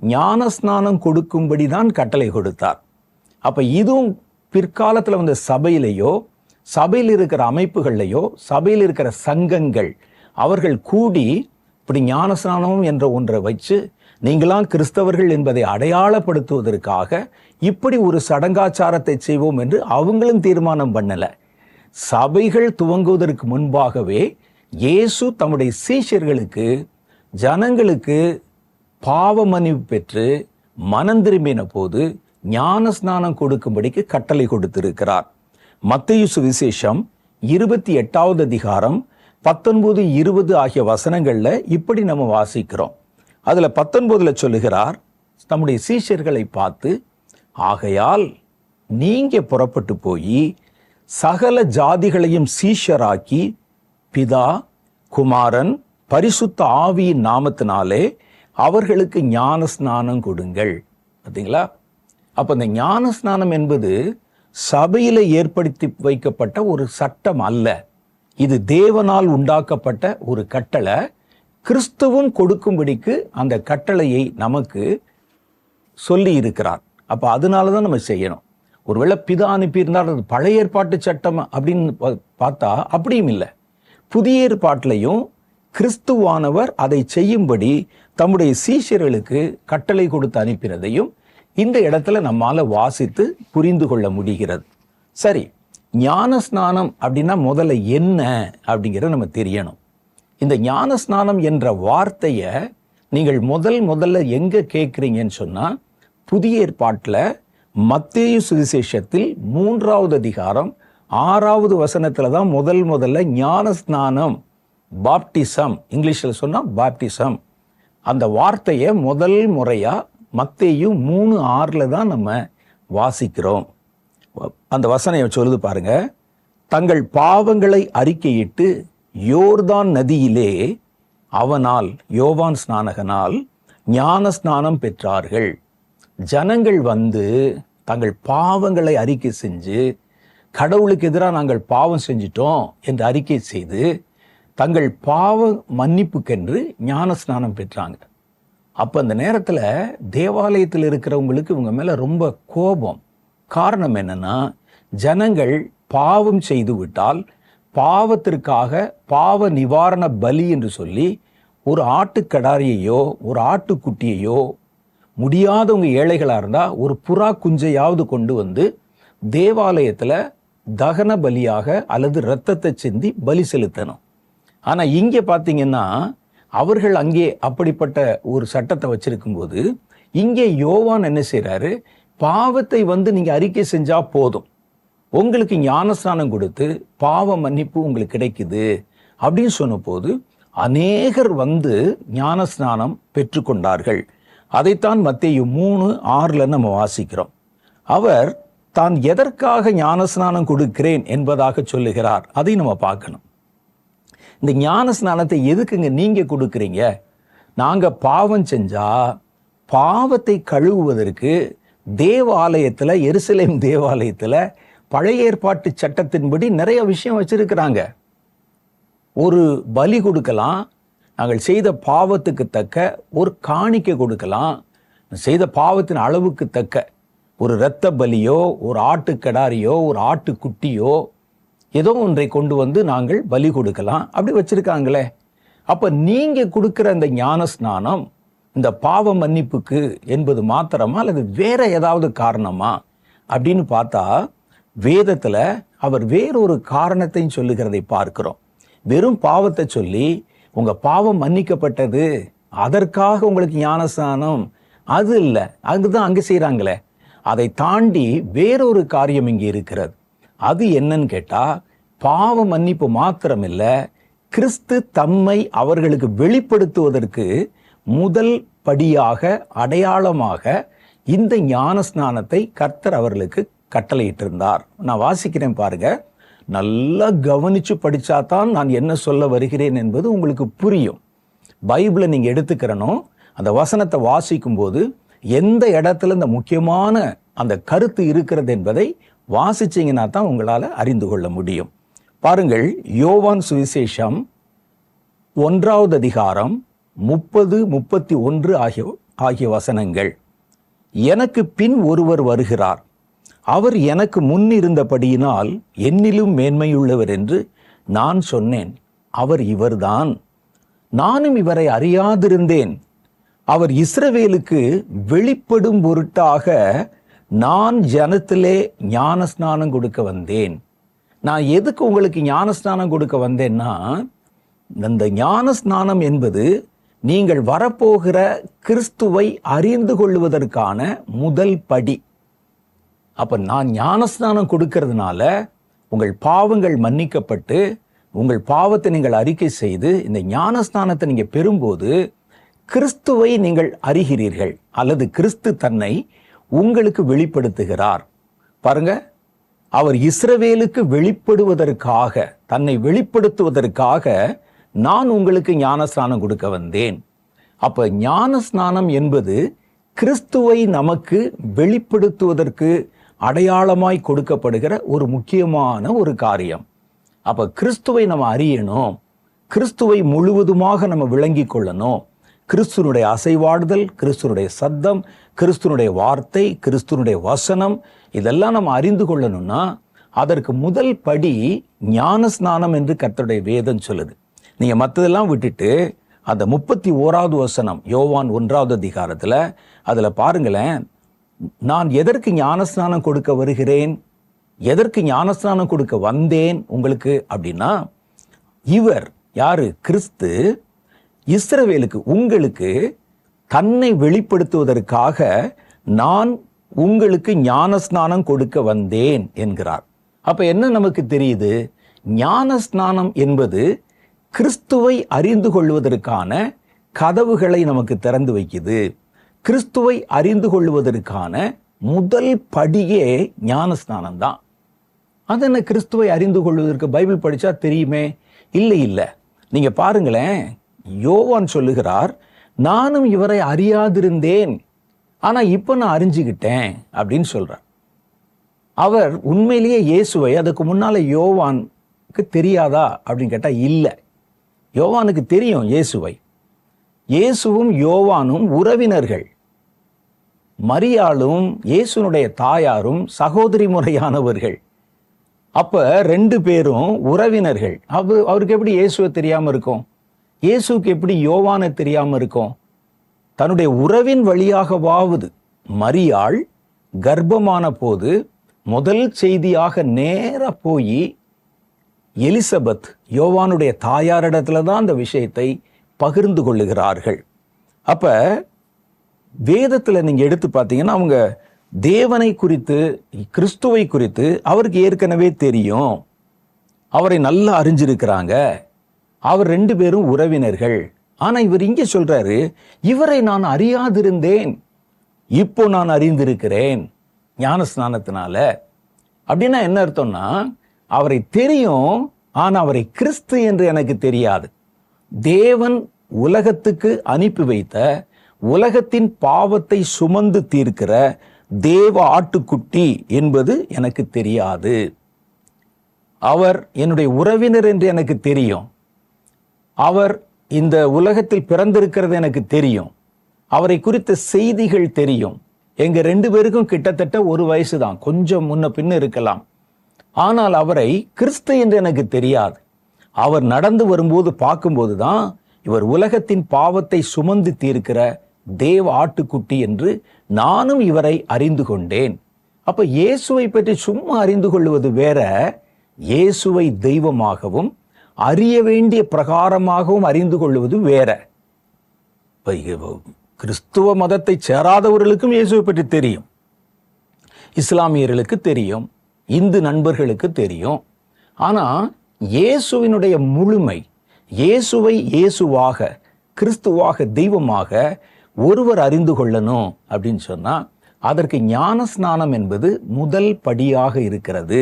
ஞானஸ்நானம் கொடுக்கும்படி தான் கட்டளை கொடுத்தார். அப்ப இதுவும் பிற்காலத்தில் வந்த சபையிலேயோ சபையில் இருக்கிற அமைப்புகள்லையோ சபையில் இருக்கிற சங்கங்கள் அவர்கள் கூடி இப்படி ஞானஸ்நானம் என்ற ஒன்றை வச்சு நீங்களாம் கிறிஸ்தவர்கள் என்பதை அடையாளப்படுத்துவதற்காக இப்படி ஒரு சடங்காச்சாரத்தை செய்வோம் என்று அவங்களும் தீர்மானம் பண்ணல. சபைகள் துவங்குவதற்கு முன்பாகவே இயேசு தம்முடைய சீஷர்களுக்கு ஜனங்களுக்கு பாவ மன்னிப்பு பெற்று மனம் திரும்பின போது ஞான ஸ்நானம் கொடுக்கும்படிக்கு கட்டளை கொடுத்திருக்கிறார். மத்தேயு சுவிசேஷம் 28வது அதிகாரம் 19, 20 ஆகிய வசனங்கள்ல இப்படி நம்ம வாசிக்கிறோம். அதுல 19ல சொல்லுகிறார், தம்முடைய சீஷர்களை பார்த்து, ஆகையால் நீங்க புறப்பட்டு போய் சகல ஜாதிகளையும் சீஷராக்கி பிதா குமாரன் பரிசுத்த ஆவியின் நாமத்தினாலே அவர்களுக்கு ஞான ஸ்நானம் கொடுங்கள். பார்த்தீங்களா? அப்ப இந்த ஞான ஸ்நானம் என்பது சபையில ஏற்படுத்தி வைக்கப்பட்ட ஒரு சட்டம் அல்ல. இது தேவனால் உண்டாக்கப்பட்ட ஒரு கட்டளை. கிறிஸ்துவும் கொடுக்கும்படிக்கு அந்த கட்டளையை நமக்கு சொல்லி இருக்கிறார். அப்ப அதனாலதான் நம்ம செய்யணும். ஒருவேளை பிதா அனுப்பியிருந்தால் அது பழைய ஏற்பாட்டு சட்டம் அப்படின்னு பார்த்தா அப்படியும் இல்லை. புதிய ஏற்பாட்டிலையும் கிறிஸ்துவானவர் அதை செய்யும்படி தம்முடைய சீஷர்களுக்கு கட்டளை கொடுத்து அனுப்பினதையும் இந்த இடத்துல நம்மால வாசித்து புரிந்து கொள்ள முடிகிறது. சரி, ஞான ஸ்நானம் அப்படின்னா முதல்ல என்ன அப்படிங்கிறத நம்ம தெரியணும். இந்த ஞான ஸ்நானம் என்ற வார்த்தையை நீங்கள் முதல்ல எங்க கேட்குறீங்கன்னு சொன்னா, புதிய ஏற்பாட்டில் மத்தேயு சுவிசேஷத்தில் 3வது அதிகாரம் 6வது வசனத்துல தான் முதல்ல ஞான ஸ்நானம், பாப்டிசம், இங்கிலீஷில் சொன்னா பாப்டிசம், அந்த வார்த்தையை முதல் முறையா மத்தேயு 3:6 தான் நம்ம வாசிக்கிறோம். அந்த வசனம் சொல்லுது பாருங்க. தங்கள் பாவங்களை அறிக்கையிட்டு யோர்தான் நதியிலே அவனால், யோவான் ஸ்நானகனால் ஞான ஸ்நானம் பெற்றார்கள். ஜனங்கள் வந்து தங்கள் பாவங்களை அறிக்கை செஞ்சு, கடவுளுக்கு எதிராக நாங்கள் பாவம் செஞ்சிட்டோம் என்று அறிக்கை செய்து தங்கள் பாவ மன்னிப்புக்கென்று ஞான ஸ்நானம் பெற்றாங்க. அப்போ அந்த நேரத்தில் தேவாலயத்தில் இருக்கிறவங்களுக்கு இவங்க மேலே ரொம்ப கோபம். காரணம் என்னன்னா, ஜனங்கள் பாவம் செய்து விட்டால் பாவத்திற்காக பாவ நிவாரண பலி என்று சொல்லி ஒரு ஆட்டுக்கடாரியையோ ஒரு ஆட்டுக்குட்டியையோ, முடியாதவங்க ஏழைகளாக இருந்தால் ஒரு புறா குஞ்சையாவது கொண்டு வந்து தேவாலயத்தில் தகன பலியாக அல்லது இரத்தத்தை சிந்தி பலி செலுத்தணும். ஆனால் இங்கே பார்த்தீங்கன்னா அவர்கள் அங்கே அப்படிப்பட்ட ஒரு சட்டத்தை வச்சிருக்கும் போது, இங்கே யோவான் என்ன செய்கிறாரு, பாவத்தை வந்து நீங்கள் அறிக்கை செஞ்சா போதும், உங்களுக்கு ஞானஸ்நானம் கொடுத்து பாவ மன்னிப்பு உங்களுக்கு கிடைக்குது அப்படின்னு சொன்ன போது அநேகர் வந்து ஞானஸ்நானம் பெற்றுக்கொண்டார்கள். அதைத்தான் மத்தேயு 3:6 நம்ம வாசிக்கிறோம். அவர் தான் எதற்காக ஞானஸ்நானம் கொடுக்கிறேன் என்பதாக சொல்லுகிறார். அதை நம்ம பார்க்கணும். இந்த ஞான ஸ்நானத்தை எதுக்குங்க நீங்க கொடுக்குறீங்க? நாங்க பாவம் செஞ்சா பாவத்தை கழுவுவதற்கு தேவாலயத்துல, எருசலேம் தேவாலயத்துல பழைய ஏற்பாட்டு சட்டத்தின்படி நிறைய விஷயம் வச்சிருக்கிறாங்க. ஒரு பலி கொடுக்கலாம், நாங்கள் செய்த பாவத்துக்கு தக்க ஒரு காணிக்கை கொடுக்கலாம், செய்த பாவத்தின் அளவுக்கு தக்க ஒரு இரத்த பலியோ ஒரு ஆட்டுக்கடாரியோ ஒரு ஆட்டுக்குட்டியோ ஏதோ ஒன்றை கொண்டு வந்து நாங்கள் பலி கொடுக்கலாம், அப்படி வச்சிருக்காங்களே. அப்ப நீங்க கொடுக்கிற அந்த ஞான ஸ்நானம் இந்த பாவ மன்னிப்புக்கு என்பது மாத்திரமா அல்லது வேற ஏதாவது காரணமா அப்படின்னு பார்த்தா, வேதத்துல அவர் வேறொரு காரணத்தையும் சொல்லுகிறதை பார்க்கிறோம். வெறும் பாவத்தை சொல்லி உங்க பாவம் மன்னிக்கப்பட்டது அதற்காக உங்களுக்கு ஞானஸ்நானம் அது இல்லை, அங்குதான் அங்க செய்யறாங்களே. அதை தாண்டி வேறொரு காரியம் இங்கே இருக்கிறது. அது என்னன்னு கேட்டா, பாவ மன்னிப்பு மாத்திரம் இல்ல, கிறிஸ்து தம்மை அவர்களுக்கு வெளிப்படுத்துவதற்கு முதல் படியாக அடையாளமாக இந்த ஞான ஸ்நானத்தை கர்த்தர் அவர்களுக்கு கட்டளையிட்டிருந்தார். நான் வாசிக்கிறேன் பாருங்க. நல்லா கவனிச்சு படிச்சாதான் நான் என்ன சொல்ல வருகிறேன் என்பது உங்களுக்கு புரியும். பைபிளை நீங்க எடுத்துக்கிறனும், அந்த வசனத்தை வாசிக்கும் போது எந்த இடத்துல இந்த முக்கியமான அந்த கருத்து இருக்கிறது என்பதை வாசிச்சீங்கன்னா தான் உங்களால அறிந்து கொள்ள முடியும். பாருங்கள், யோவான் சுவிசேஷம் 1வது அதிகாரம் 30, 31 ஆகிய வசனங்கள். எனக்கு பின் ஒருவர் வருகிறார், அவர் எனக்கு முன் இருந்தபடியினால் என்னிலும் மேன்மையுள்ளவர் என்று நான் சொன்னேன். அவர் இவர்தான். நானும் இவரை அறியாதிருந்தேன். அவர் இஸ்ரவேலுக்கு வெளிப்படும் பொருட்டாக நான் ஜனத்திலே ஞானஸ்நானம் கொடுக்க வந்தேன். நான் எதுக்கு உங்களுக்கு ஞானஸ்நானம் கொடுக்க வந்தேன்னா, இந்த ஞானஸ்நானம் என்பது நீங்கள் வரப்போகிற கிறிஸ்துவை அறிந்து கொள்வதற்கான முதல் படி. அப்ப நான் ஞானஸ்நானம் கொடுக்கறதுனால உங்கள் பாவங்கள் மன்னிக்கப்பட்டு உங்கள் பாவத்தை நீங்கள் அறிக்கை செய்து இந்த ஞானஸ்நானத்தை நீங்க பெறும்போது கிறிஸ்துவை நீங்கள் அறிகிறீர்கள், அல்லது கிறிஸ்து தன்னை உங்களுக்கு வெளிப்படுத்துகிறார். பாருங்க, அவர் இஸ்ரவேலுக்கு வெளிப்படுவதற்காக, தன்னை வெளிப்படுத்துவதற்காக நான் உங்களுக்கு ஞானஸ்நானம் கொடுக்க வந்தேன். அப்ப ஞானஸ்நானம் என்பது கிறிஸ்துவை நமக்கு வெளிப்படுத்துவதற்கு அடையாளமாய் கொடுக்கப்படுகிற ஒரு முக்கியமான ஒரு காரியம். அப்ப கிறிஸ்துவை நம்ம அறியணும், கிறிஸ்துவை முழுவதுமாக நம்ம விளங்கி கொள்ளணும். கிறிஸ்துனுடைய அசைவாடுதல், கிறிஸ்துனுடைய சத்தம், கிறிஸ்துனுடைய வார்த்தை, கிறிஸ்துனுடைய வசனம், இதெல்லாம் நம்ம அறிந்து கொள்ளணும்னா அதற்கு முதல் படி ஞானஸ்நானம் என்று கர்த்தருடைய வேதம் சொல்லுது. நீங்க மற்றதெல்லாம் விட்டுட்டு அந்த 31வது வசனம் யோவான் 1வது அதிகாரத்துல அதுல பாருங்களேன், நான் எதற்கு ஞானஸ்நானம் கொடுக்க வருகிறேன், எதற்கு ஞானஸ்நானம் கொடுக்க வந்தேன் உங்களுக்கு அப்படின்னா, இவர் யாரு? கிறிஸ்து இஸ்ரவேலுக்கு, உங்களுக்கு தன்னை வெளிப்படுத்துவதற்காக நான் உங்களுக்கு ஞானஸ்நானம் கொடுக்க வந்தேன் என்கிறார். அப்ப என்ன நமக்கு தெரியுது? ஞானஸ்நானம் என்பது கிறிஸ்துவை அறிந்து கொள்வதற்கான கதவுகளை நமக்கு திறந்து வைக்குது. கிறிஸ்துவை அறிந்து கொள்வதற்கான முதல் படியே ஞானஸ்நானம் தான். அது என்ன, கிறிஸ்துவை அறிந்து கொள்வதற்கு பைபிள் படிச்சா தெரியுமே? இல்லை. நீங்க பாருங்களேன், யோவான் சொல்லுகிறார், நானும் இவரை அறியாதிருந்தேன், ஆனா இப்ப நான் அறிஞ்சுக்கிட்டேன் அப்படின்னு சொல்றார். அவர் உண்மையிலேயே இயேசுவை அதுக்கு முன்னால யோவானுக்கு தெரியாதா அப்படின்னு கேட்டா இல்லை. யோவானுக்கு தெரியும் இயேசுவை. இயேசுவும் யோவானும் உறவினர்கள். மரியாளும் இயேசுனுடைய தாயாரும் சகோதரி முறையானவர்கள். அப்ப 2 பேரும் உறவினர்கள். அவருக்கு எப்படி இயேசுவை தெரியாம இருக்கும்? இயேசுக்கு எப்படி யோவானை தெரியாம இருக்கும்? தன்னுடைய உறவின் வழியாகவாவது மரியாள் கர்ப்பமான போது முதல் செய்தியாக நேர போய் எலிசபெத் யோவானுடைய தாயாரிடத்துல தான் அந்த விஷயத்தை பகிர்ந்து கொள்ளுகிறார்கள். அப்ப வேதத்துல நீங்க எடுத்து பார்த்தீங்கன்னா, அவங்க தேவனை குறித்து, கிறிஸ்துவை குறித்து அவருக்கு ஏற்கனவே தெரியும், அவரை நல்லா அறிஞ்சிருக்கிறாங்க. அவர் 2 பேரும் உறவினர்கள். ஆனா இவர் இங்க சொல்றாரு, இவரை நான் அறியாதிருந்தேன், இப்போ நான் அறிந்திருக்கிறேன் ஞானஸ்நானத்தினால. அப்படின்னா என்ன அர்த்தம்னா, அவரை தெரியும், ஆனா அவரை கிறிஸ்து என்று எனக்கு தெரியாது. தேவன் உலகத்துக்கு அனுப்பி வைத்த, உலகத்தின் பாவத்தை சுமந்து தீர்க்கிற தேவ ஆட்டுக்குட்டி என்பது எனக்கு தெரியாது. அவர் என்னுடைய உறவினர் என்று எனக்கு தெரியும். அவர் இந்த உலகத்தில் பிறந்திருக்கிறது எனக்கு தெரியும். அவரை குறித்த செய்திகள் தெரியும். எங்க 2 பேருக்கும் கிட்டத்தட்ட ஒரு வயசு தான், கொஞ்சம் முன்ன பின்ன இருக்கலாம். ஆனால் அவரை கிறிஸ்து என்று எனக்கு தெரியாது. அவர் நடந்து வரும்போது பார்க்கும்போது தான் இவர் உலகத்தின் பாவத்தை சுமந்து தீர்க்கிற தேவ ஆட்டுக்குட்டி என்று நானும் இவரை அறிந்து கொண்டேன். அப்ப இயேசுவை பற்றி சும்மா அறிந்து கொள்வது வேற, இயேசுவை தெய்வமாகவும் அறிய வேண்டிய பிரகாரமாகவும் அறிந்து கொள்வது வேற. கிறிஸ்துவ மதத்தை சேராதவர்களுக்கும் இயேசுவை பற்றி தெரியும், இஸ்லாமியர்களுக்கு தெரியும், இந்து நண்பர்களுக்கு தெரியும். ஆனா இயேசுவினுடைய முழுமை, இயேசுவை இயேசுவாக, கிறிஸ்துவாக, தெய்வமாக ஒருவர் அறிந்து கொள்ளணும் அப்படின்னு சொன்னா அதற்கு ஞானஸ்நானம் என்பது முதல் படியாக இருக்கிறது.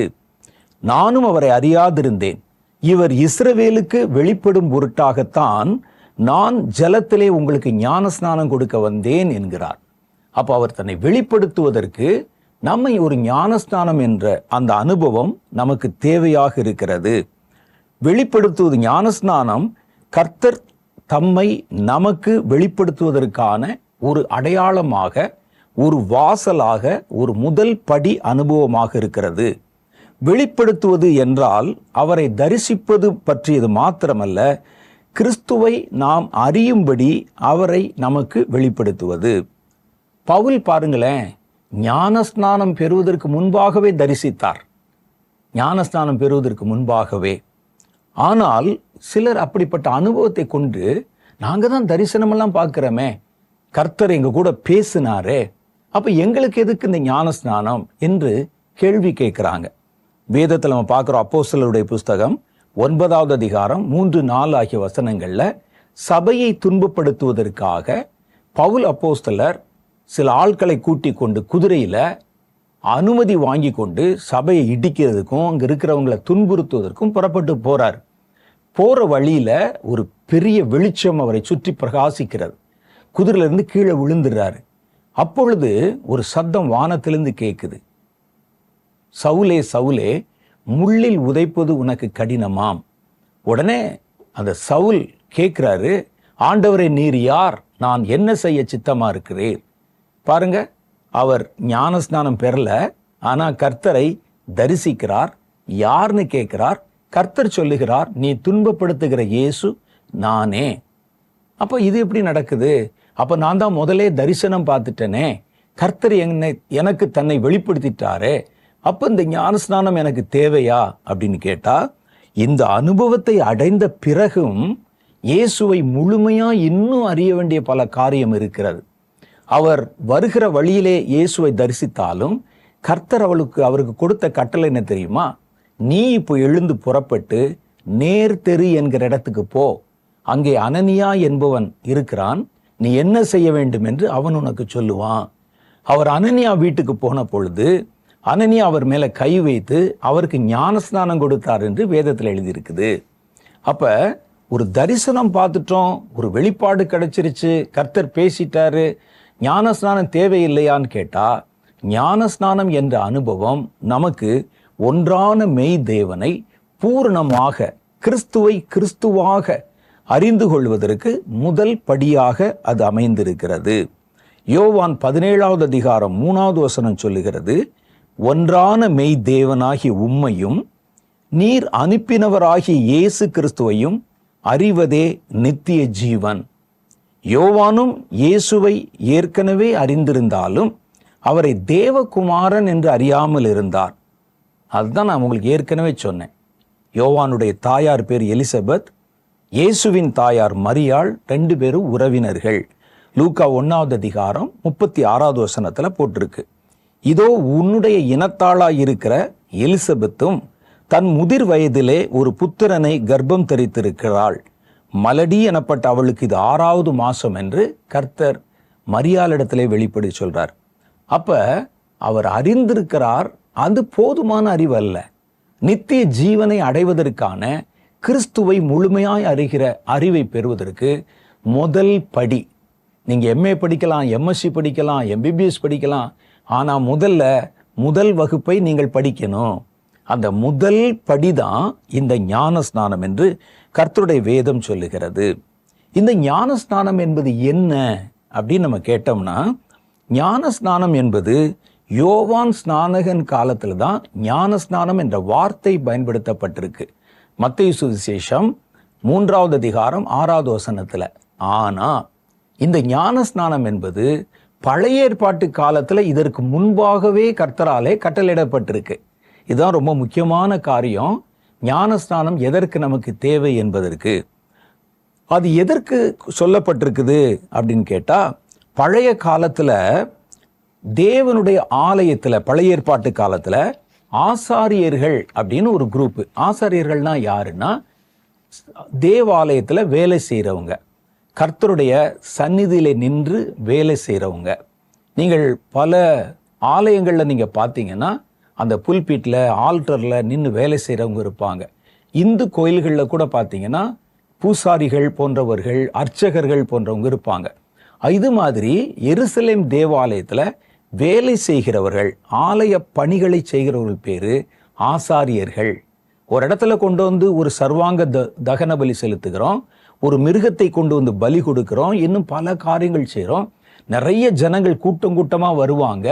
நானும் அவரை அறியாதிருந்தேன், இவர் இஸ்ரவேலுக்கு வெளிப்படும் பொருட்டாகத்தான் நான் ஜலத்திலே உங்களுக்கு ஞானஸ்நானம் கொடுக்க வந்தேன் என்கிறார். அப்ப அவர் தன்னை வெளிப்படுத்துவதற்கு நம்மை ஒரு ஞானஸ்நானம் என்ற அந்த அனுபவம் நமக்கு தேவையாக இருக்கிறது. வெளிப்படுத்துவது ஞானஸ்நானம் கர்த்தர் தம்மை நமக்கு வெளிப்படுத்துவதற்கான ஒரு அடையாளமாக, ஒரு வாசலாக, ஒரு முதல் படி அனுபவமாக இருக்கிறது. வெளிப்படுத்துவது என்றால் அவரை தரிசிப்பது பற்றியது மாத்திரமல்ல, கிறிஸ்துவை நாம் அறியும்படி அவரை நமக்கு வெளிப்படுத்துவது. பவுல் பாருங்களேன், ஞானஸ்நானம் பெறுவதற்கு முன்பாகவே தரிசித்தார், ஞானஸ்நானம் பெறுவதற்கு முன்பாகவே. ஆனால் சிலர் அப்படிப்பட்ட அனுபவத்தை கொண்டு, நாங்க தான் தரிசனமெல்லாம் பார்க்கிறோமே, கர்த்தர் எங்க கூட பேசினாரே, அப்ப எங்களுக்கு எதுக்கு இந்த ஞானஸ்நானம் என்று கேள்வி கேட்கிறாங்க. வேதத்தில் நம்ம பார்க்கிறோம், அப்போஸ்தலருடைய புஸ்தகம் 9வது அதிகாரம் 3-4 ஆகிய வசனங்கள்ல சபையை துன்பப்படுத்துவதற்காக பவுல் அப்போஸ்தலர் சில ஆட்களை கூட்டி கொண்டு குதிரையில அனுமதி வாங்கி கொண்டு சபையை இடிக்கிறதுக்கும் அங்க இருக்கிறவங்களை துன்புறுத்துவதற்கும் புறப்பட்டு போறார். போற வழியில ஒரு பெரிய வெளிச்சம் அவரை சுற்றி பிரகாசிக்கிறது. குதிரையிலிருந்து கீழே விழுந்துடுறாரு. அப்பொழுது ஒரு சத்தம் வானத்திலிருந்து கேட்குது, சவுலே சவுலே, முள்ளில் உதைப்பது உனக்கு கடினமாம். உடனே அந்த சவுல் கேட்கிறாரு, ஆண்டவரே நீர் யார்? நான் என்ன செய்ய சித்தமா இருக்கிறேன்? பாருங்க, அவர் ஞானஸ்நானம் பெறல, ஆனா கர்த்தரை தரிசிக்கிறார். யார்னு கேட்கிறார். கர்த்தர் சொல்லுகிறார், நீ துன்பப்படுத்துகிற இயேசு நானே. அப்ப இது எப்படி நடக்குது? அப்ப நான் தான் முதலே தரிசனம் பார்த்துட்டேனே, கர்த்தர் எனக்கு தன்னை வெளிப்படுத்திட்டாரே, அப்ப இந்த ஞானஸ்நானம் எனக்கு தேவையா அப்படின்னு கேட்டா, இந்த அனுபவத்தை அடைந்த பிறகும் இயேசுவை முழுமையா இன்னும் அறிய வேண்டிய பல காரியம் இருக்கிறது. அவர் வருகிற வழியிலே இயேசுவை தரிசித்தாலும் கர்த்தர் அவருக்கு கொடுத்த கட்டளை என்ன தெரியுமா? நீ இப்போ எழுந்து புறப்பட்டு நேர் தெரு என்கிற இடத்துக்கு போ, அங்கே அனனியா என்பவன் இருக்கிறான், நீ என்ன செய்ய வேண்டும் என்று அவன் உனக்கு சொல்லுவான். அவர் அனனியா வீட்டுக்கு போன பொழுது அனனியா அவர் மேல கை வைத்து அவருக்கு ஞானஸ்நானம் கொடுத்தார் என்று வேதத்தில் எழுதியிருக்குது. அப்ப ஒரு தரிசனம் பார்த்துட்டோம், ஒரு வெளிப்பாடு கிடைச்சிருச்சு, கர்த்தர் பேசிட்டாரு, ஞானஸ்நானம் தேவையில்லையான்னு கேட்டா, ஞானஸ்நானம் என்ற அனுபவம் நமக்கு ஒன்றான மெய் தேவனை பூரணமாக, கிறிஸ்துவை கிறிஸ்துவாக அறிந்து கொள்வதற்கு முதல் படியாக அது அமைந்திருக்கிறது. யோவான் 17வது அதிகாரம் 3வது வசனம் சொல்லுகிறது, ஒன்றான மெய் தேவனாகிய உம்மையும் நீர் அனுப்பினவராகிய இயேசு கிறிஸ்துவையும் அறிவதே நித்திய ஜீவன். யோவானும் இயேசுவை ஏற்கனவே அறிந்திருந்தாலும் அவரை தேவகுமாரன் என்று அறியாமல் இருந்தார். அதுதான் நான் உங்களுக்கு ஏற்கனவே சொன்னேன். யோவானுடைய தாயார் பேர் எலிசபெத், இயேசுவின் தாயார் மரியாள், 2 பேரும் உறவினர்கள். லூக்கா 1வது அதிகாரம் 36வது வசனத்துல போட்டிருக்கு, இதோ உன்னுடைய இனத்தாளாய் இருக்கிற எலிசபெத்தும் தன் முதிர் வயதிலே ஒரு புத்திரனை கர்ப்பம் தரித்திருக்கிறாள், மலடி எனப்பட்ட அவளுக்கு இது 6வது மாசம் என்று கர்த்தர் மரியாளிடத்திலே வெளிப்படி சொல்றார். அப்ப அவர் அறிந்திருக்கிறார். அது போதுமான அறிவு அல்ல. நித்திய ஜீவனை அடைவதற்கான, கிறிஸ்துவை முழுமையாய் அறிகிற அறிவை பெறுவதற்கு முதல் படி, நீங்க எம்ஏ படிக்கலாம், எம்எஸ்சி படிக்கலாம், எம்பிபிஎஸ் படிக்கலாம், ஆனா முதல் வகுப்பை நீங்கள் படிக்கணும். அந்த முதல் படிதான் இந்த ஞான ஸ்நானம் என்று கர்த்தருடைய வேதம் சொல்லுகிறது. இந்த ஞான ஸ்நானம் என்பது என்ன அப்படின்னு நம்ம கேட்டோம்னா, ஞான ஸ்நானம் என்பது யோவான் ஸ்நானகன் காலத்துல தான் ஞான ஸ்நானம் என்ற வார்த்தை பயன்படுத்தப்பட்டிருக்கு. மத்தேயு சுவிசேஷம் 3வது அதிகாரம் 6வது வசனத்துல. ஆனா இந்த ஞான ஸ்நானம் என்பது பழைய ஏற்பாட்டு காலத்துல இதற்கு முன்பாகவே கர்த்தராலே கட்டளையிடப்பட்டிருக்கு. இதுதான் ரொம்ப முக்கியமான காரியம். ஞானஸ்நானம் எதற்கு நமக்கு தேவை என்பதற்கு. அது எதற்கு சொல்லப்பட்டிருக்குது அப்படின்னு கேட்டா, பழைய காலத்துல தேவனுடைய ஆலயத்துல, பழைய ஏற்பாட்டு காலத்துல ஆசாரியர்கள் அப்படின்னு ஒரு குரூப். ஆசாரியர்கள்னா யாருன்னா, தேவாலயத்துல வேலை செய்யறவங்க, கர்த்தருடைய சந்நிதியில நின்று வேலை செய்யறவங்க. நீங்கள் பல ஆலயங்கள்ல நீங்க பார்த்தீங்கன்னா அந்த புல்பீட்ல, ஆல்டர்ல நின்று வேலை செய்யறவங்க இருப்பாங்க. இந்து கோயில்களில் கூட பார்த்தீங்கன்னா பூசாரிகள் போன்றவர்கள், அர்ச்சகர்கள் போன்றவங்க இருப்பாங்க. இது மாதிரி எருசலேம் தேவாலயத்துல வேலை செய்கிறவர்கள், ஆலய பணிகளை செய்கிறவர்கள் பேரு ஆசாரியர்கள். ஒரு இடத்துல கொண்டு வந்து ஒரு சர்வாங்க தகன பலி செலுத்துகிறோம், ஒரு மிருகத்தை கொண்டு வந்து பலி கொடுக்கிறோம், இன்னும் பல காரியங்கள் செய்கிறோம். நிறைய ஜனங்கள் கூட்டம் கூட்டமா வருவாங்க.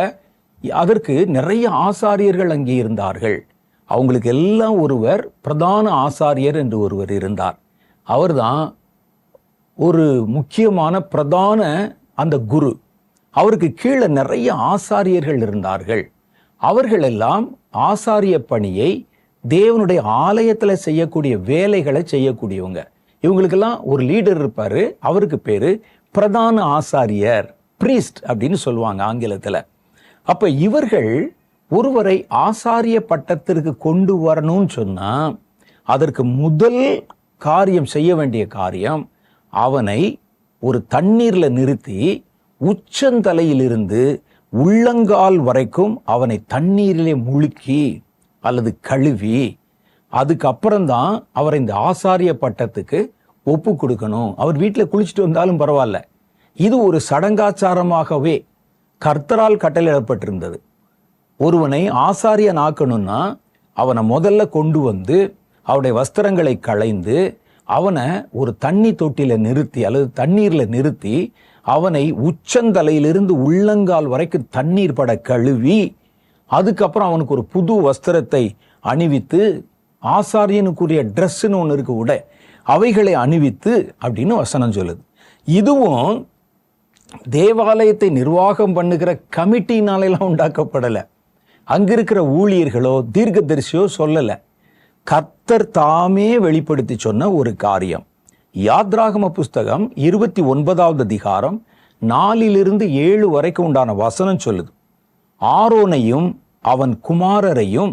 அதற்கு நிறைய ஆசாரியர்கள் அங்கே இருந்தார்கள். அவங்களுக்கு எல்லாம் ஒருவர் பிரதான ஆசாரியர் என்று ஒருவர் இருந்தார். அவர்தான் ஒரு முக்கியமான பிரதான அந்த குரு. அவருக்கு கீழே நிறைய ஆசாரியர்கள் இருந்தார்கள். அவர்கள் எல்லாம் ஆசாரிய பணியை, தேவனுடைய ஆலயத்துல செய்யக்கூடிய வேலைகளை செய்யக்கூடியவங்க. இவங்களுக்கெல்லாம் ஒரு லீடர் இருப்பாரு, அவருக்கு பேரு பிரதான ஆசாரியர், பிரீஸ்ட் அப்படின்னு சொல்லுவாங்க ஆங்கிலத்துல. அப்ப இவர்கள் ஒருவரை ஆசாரிய பட்டத்திற்கு கொண்டு வரணும்னு சொன்னா, அதற்கு முதல் காரியம், செய்ய வேண்டிய காரியம், அவனை ஒரு தண்ணீர்ல நிறுத்தி உச்சந்தலையிலிருந்து உள்ளங்கால் வரைக்கும் அவனை தண்ணீரிலே முழுக்கி அல்லது கழுவி, அதுக்கப்புறம்தான் அவரை இந்த ஆசாரிய பட்டத்துக்கு ஒப்பு கொடுக்கணும். அவர் வீட்டில் குளிச்சுட்டு வந்தாலும் பரவாயில்ல. இது ஒரு சடங்காச்சாரமாகவே கர்த்தரால் கட்டளையிடப்பட்டிருந்தது. ஒருவனை ஆசாரியன் ஆக்கணும்னா அவனை முதல்ல கொண்டு வந்து அவனுடைய வஸ்திரங்களை களைந்து அவனை ஒரு தண்ணி தொட்டியில நிறுத்தி அல்லது தண்ணீர்ல நிறுத்தி அவனை உச்சந்தலையிலிருந்து உள்ளங்கால் வரைக்கும் தண்ணீர் பட கழுவி அதுக்கப்புறம் அவனுக்கு ஒரு புது வஸ்திரத்தை அணிவித்து, ஆசாரியனுக்குரிய ட்ரெஸ்ன்னு ஒன்று இருக்கு உடை, அவைகளை அணிவித்து அப்படின்னு வசனம் சொல்லுது. இதுவும் தேவாலயத்தை நிர்வாகம் பண்ணுகிற கமிட்டினாலெல்லாம் உண்டாக்கப்படலை. அங்கிருக்கிற ஊழியர்களோ தீர்க்கதரிசியோ சொல்லலை. கர்த்தர் தாமே வெளிப்படுத்தி சொன்ன ஒரு காரியம். யாத்ராகம புஸ்தகம் 29வது அதிகாரம் 4-7 வரைக்கும் உண்டான வசனம் சொல்லுது. ஆரோனையும் அவன் குமாரரையும்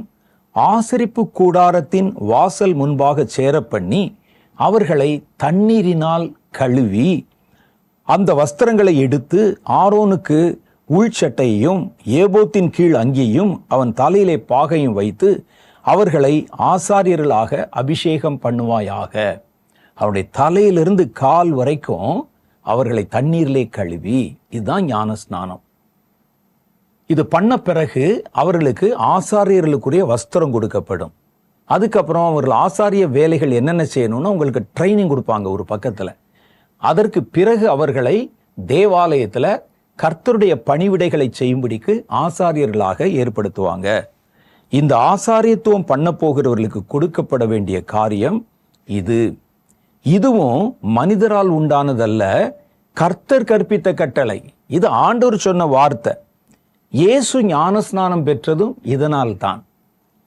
ஆசரிப்பு கூடாரத்தின் வாசல் முன்பாக சேர பண்ணி அவர்களை தண்ணீரினால் கழுவி அந்த வஸ்திரங்களை எடுத்து ஆரோனுக்கு உள்சட்டையையும் ஏபோத்தின் கீழ் அங்கியையும் அவன் தலையிலே பாகையும் வைத்து அவர்களை ஆசாரியர்களாக அபிஷேகம் பண்ணுவாயாக. அவருடைய தலையிலிருந்து கால் வரைக்கும் அவர்களை தண்ணீரிலே கழுவி. இதுதான் ஞான ஸ்நானம். இது பண்ண பிறகு அவர்களுக்கு ஆசாரியர்களுக்குரிய வஸ்திரம் கொடுக்கப்படும். அதுக்கப்புறம் அவர்கள் ஆசாரிய வேலைகள் என்னென்ன செய்யணும்னு உங்களுக்கு ட்ரைனிங் கொடுப்பாங்க ஒரு பக்கத்தில். அதற்கு பிறகு அவர்களை தேவாலயத்தில் கர்த்தருடைய பணிவிடைகளை செய்யும்படிக்கு ஆசாரியர்களாக ஏற்படுத்துவாங்க. இந்த ஆசாரியத்துவம் பண்ண போகிறவர்களுக்கு கொடுக்கப்பட வேண்டிய காரியம் இதுவும் மனிதரால் உண்டானதல்ல, கர்த்தர் கற்பித்த கட்டளை. இது ஆண்டவர் சொன்ன வார்த்தை. இயேசு ஞானஸ்நானம் பெற்றதும் இதனால் தான்.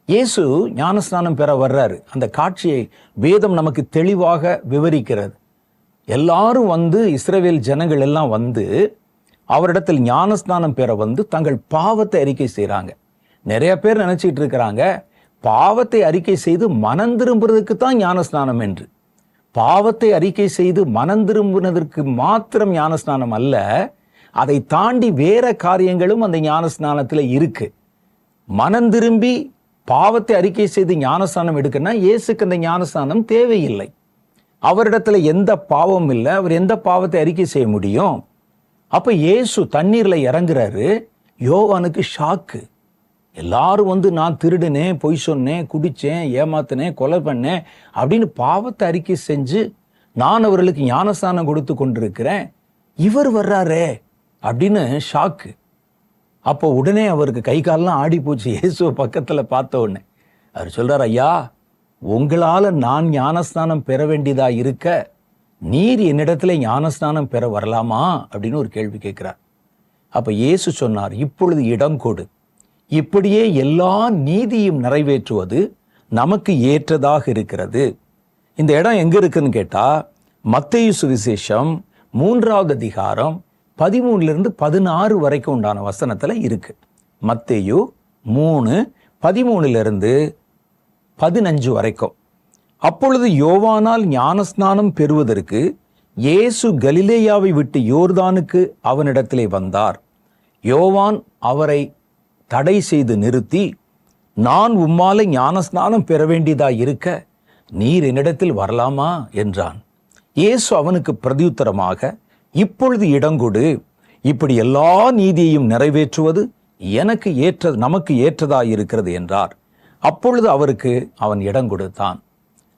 இயேசு ஞானஸ்நானம் பெற வர்றாரு. அந்த காட்சியை வேதம் நமக்கு தெளிவாக விவரிக்கிறது. எல்லாரும் வந்து இஸ்ரவேல் ஜனங்கள் எல்லாம் வந்து அவரிடத்தில் ஞானஸ்நானம் பெற வந்து தங்கள் பாவத்தை அறிக்கை செய்கிறாங்க. நிறைய பேர் நினைச்சிட்டு இருக்கிறாங்க பாவத்தை அறிக்கை செய்து மனம் திரும்புறதுக்கு தான் ஞானஸ்நானம் என்று. பாவத்தை அறிக்கை செய்து மனம் திரும்பினதற்கு மாத்திரம் ஞானஸ்நானம் அல்ல, அதை தாண்டி வேற காரியங்களும் அந்த ஞானஸ்நானத்தில் இருக்கு. மனம் திரும்பி பாவத்தை அறிக்கை செய்து ஞானஸ்நானம் எடுக்கணும்னா இயேசுக்கு அந்த ஞானஸ்நானம் தேவையில்லை. அவரிடத்துல எந்த பாவம் இல்லை, அவர் எந்த பாவத்தை அறிக்கை செய்ய முடியும்? அப்ப இயேசு தண்ணீர்ல இறங்குறாரு. யோவானுக்கு ஷாக்கு. எல்லாரும் வந்து நான் திருடினேன், பொய் சொன்னேன், குடிச்சேன், ஏமாத்தினேன், கொலை பண்ணேன் அப்படின்னு பாவத்தை அறிக்கை செஞ்சு நான் அவர்களுக்கு ஞானஸ்நானம் கொடுத்து கொண்டிருக்கிறேன், இவர் வர்றாரே அப்படின்னு ஷாக்கு. அப்போ உடனே அவருக்கு கை காலெல்லாம் ஆடி போச்சு. இயேசுவை பக்கத்தில் பார்த்த உடனே அவர் சொல்றார், ஐயா, உங்களால் நான் ஞானஸ்நானம் பெற வேண்டியதா இருக்க நீர் என்னிடத்துல ஞானஸ்நானம் பெற வரலாமா அப்படின்னு ஒரு கேள்வி கேட்கிறார். அப்ப இயேசு சொன்னார், இப்பொழுது இடம் கொடு. இப்படியே எல்லா நீதியும் நிறைவேற்றுவது நமக்கு ஏற்றதாக இருக்கிறது. இந்த இடம் எங்க இருக்குன்னு கேட்டா மத்தேயு சுவிசேஷம் 3வது அதிகாரம் 13-16 வரைக்கும் உண்டான வசனத்துல இருக்கு. மத்தேயு 3:13-15 வரைக்கும். அப்பொழுது யோவானால் ஞானஸ்நானம் பெறுவதற்கு இயேசு கலிலேயாவை விட்டு யோர்தானுக்கு அவனிடத்திலே வந்தார். யோவான் அவரை தடை செய்து நிறுத்தி, நான் உம்மாலை ஞானஸ்நானம் பெற வேண்டியதா இருக்க நீர் என்னிடத்தில் வரலாமா என்றான். இயேசு அவனுக்கு பிரதியுத்தரமாக, இப்பொழுது இடங்கொடு. இப்படி எல்லா நீதியையும் நிறைவேற்றுவது நமக்கு ஏற்றதா இருக்கிறது என்றார். அப்பொழுது அவருக்கு அவன் இடம் கொடுத்தான்.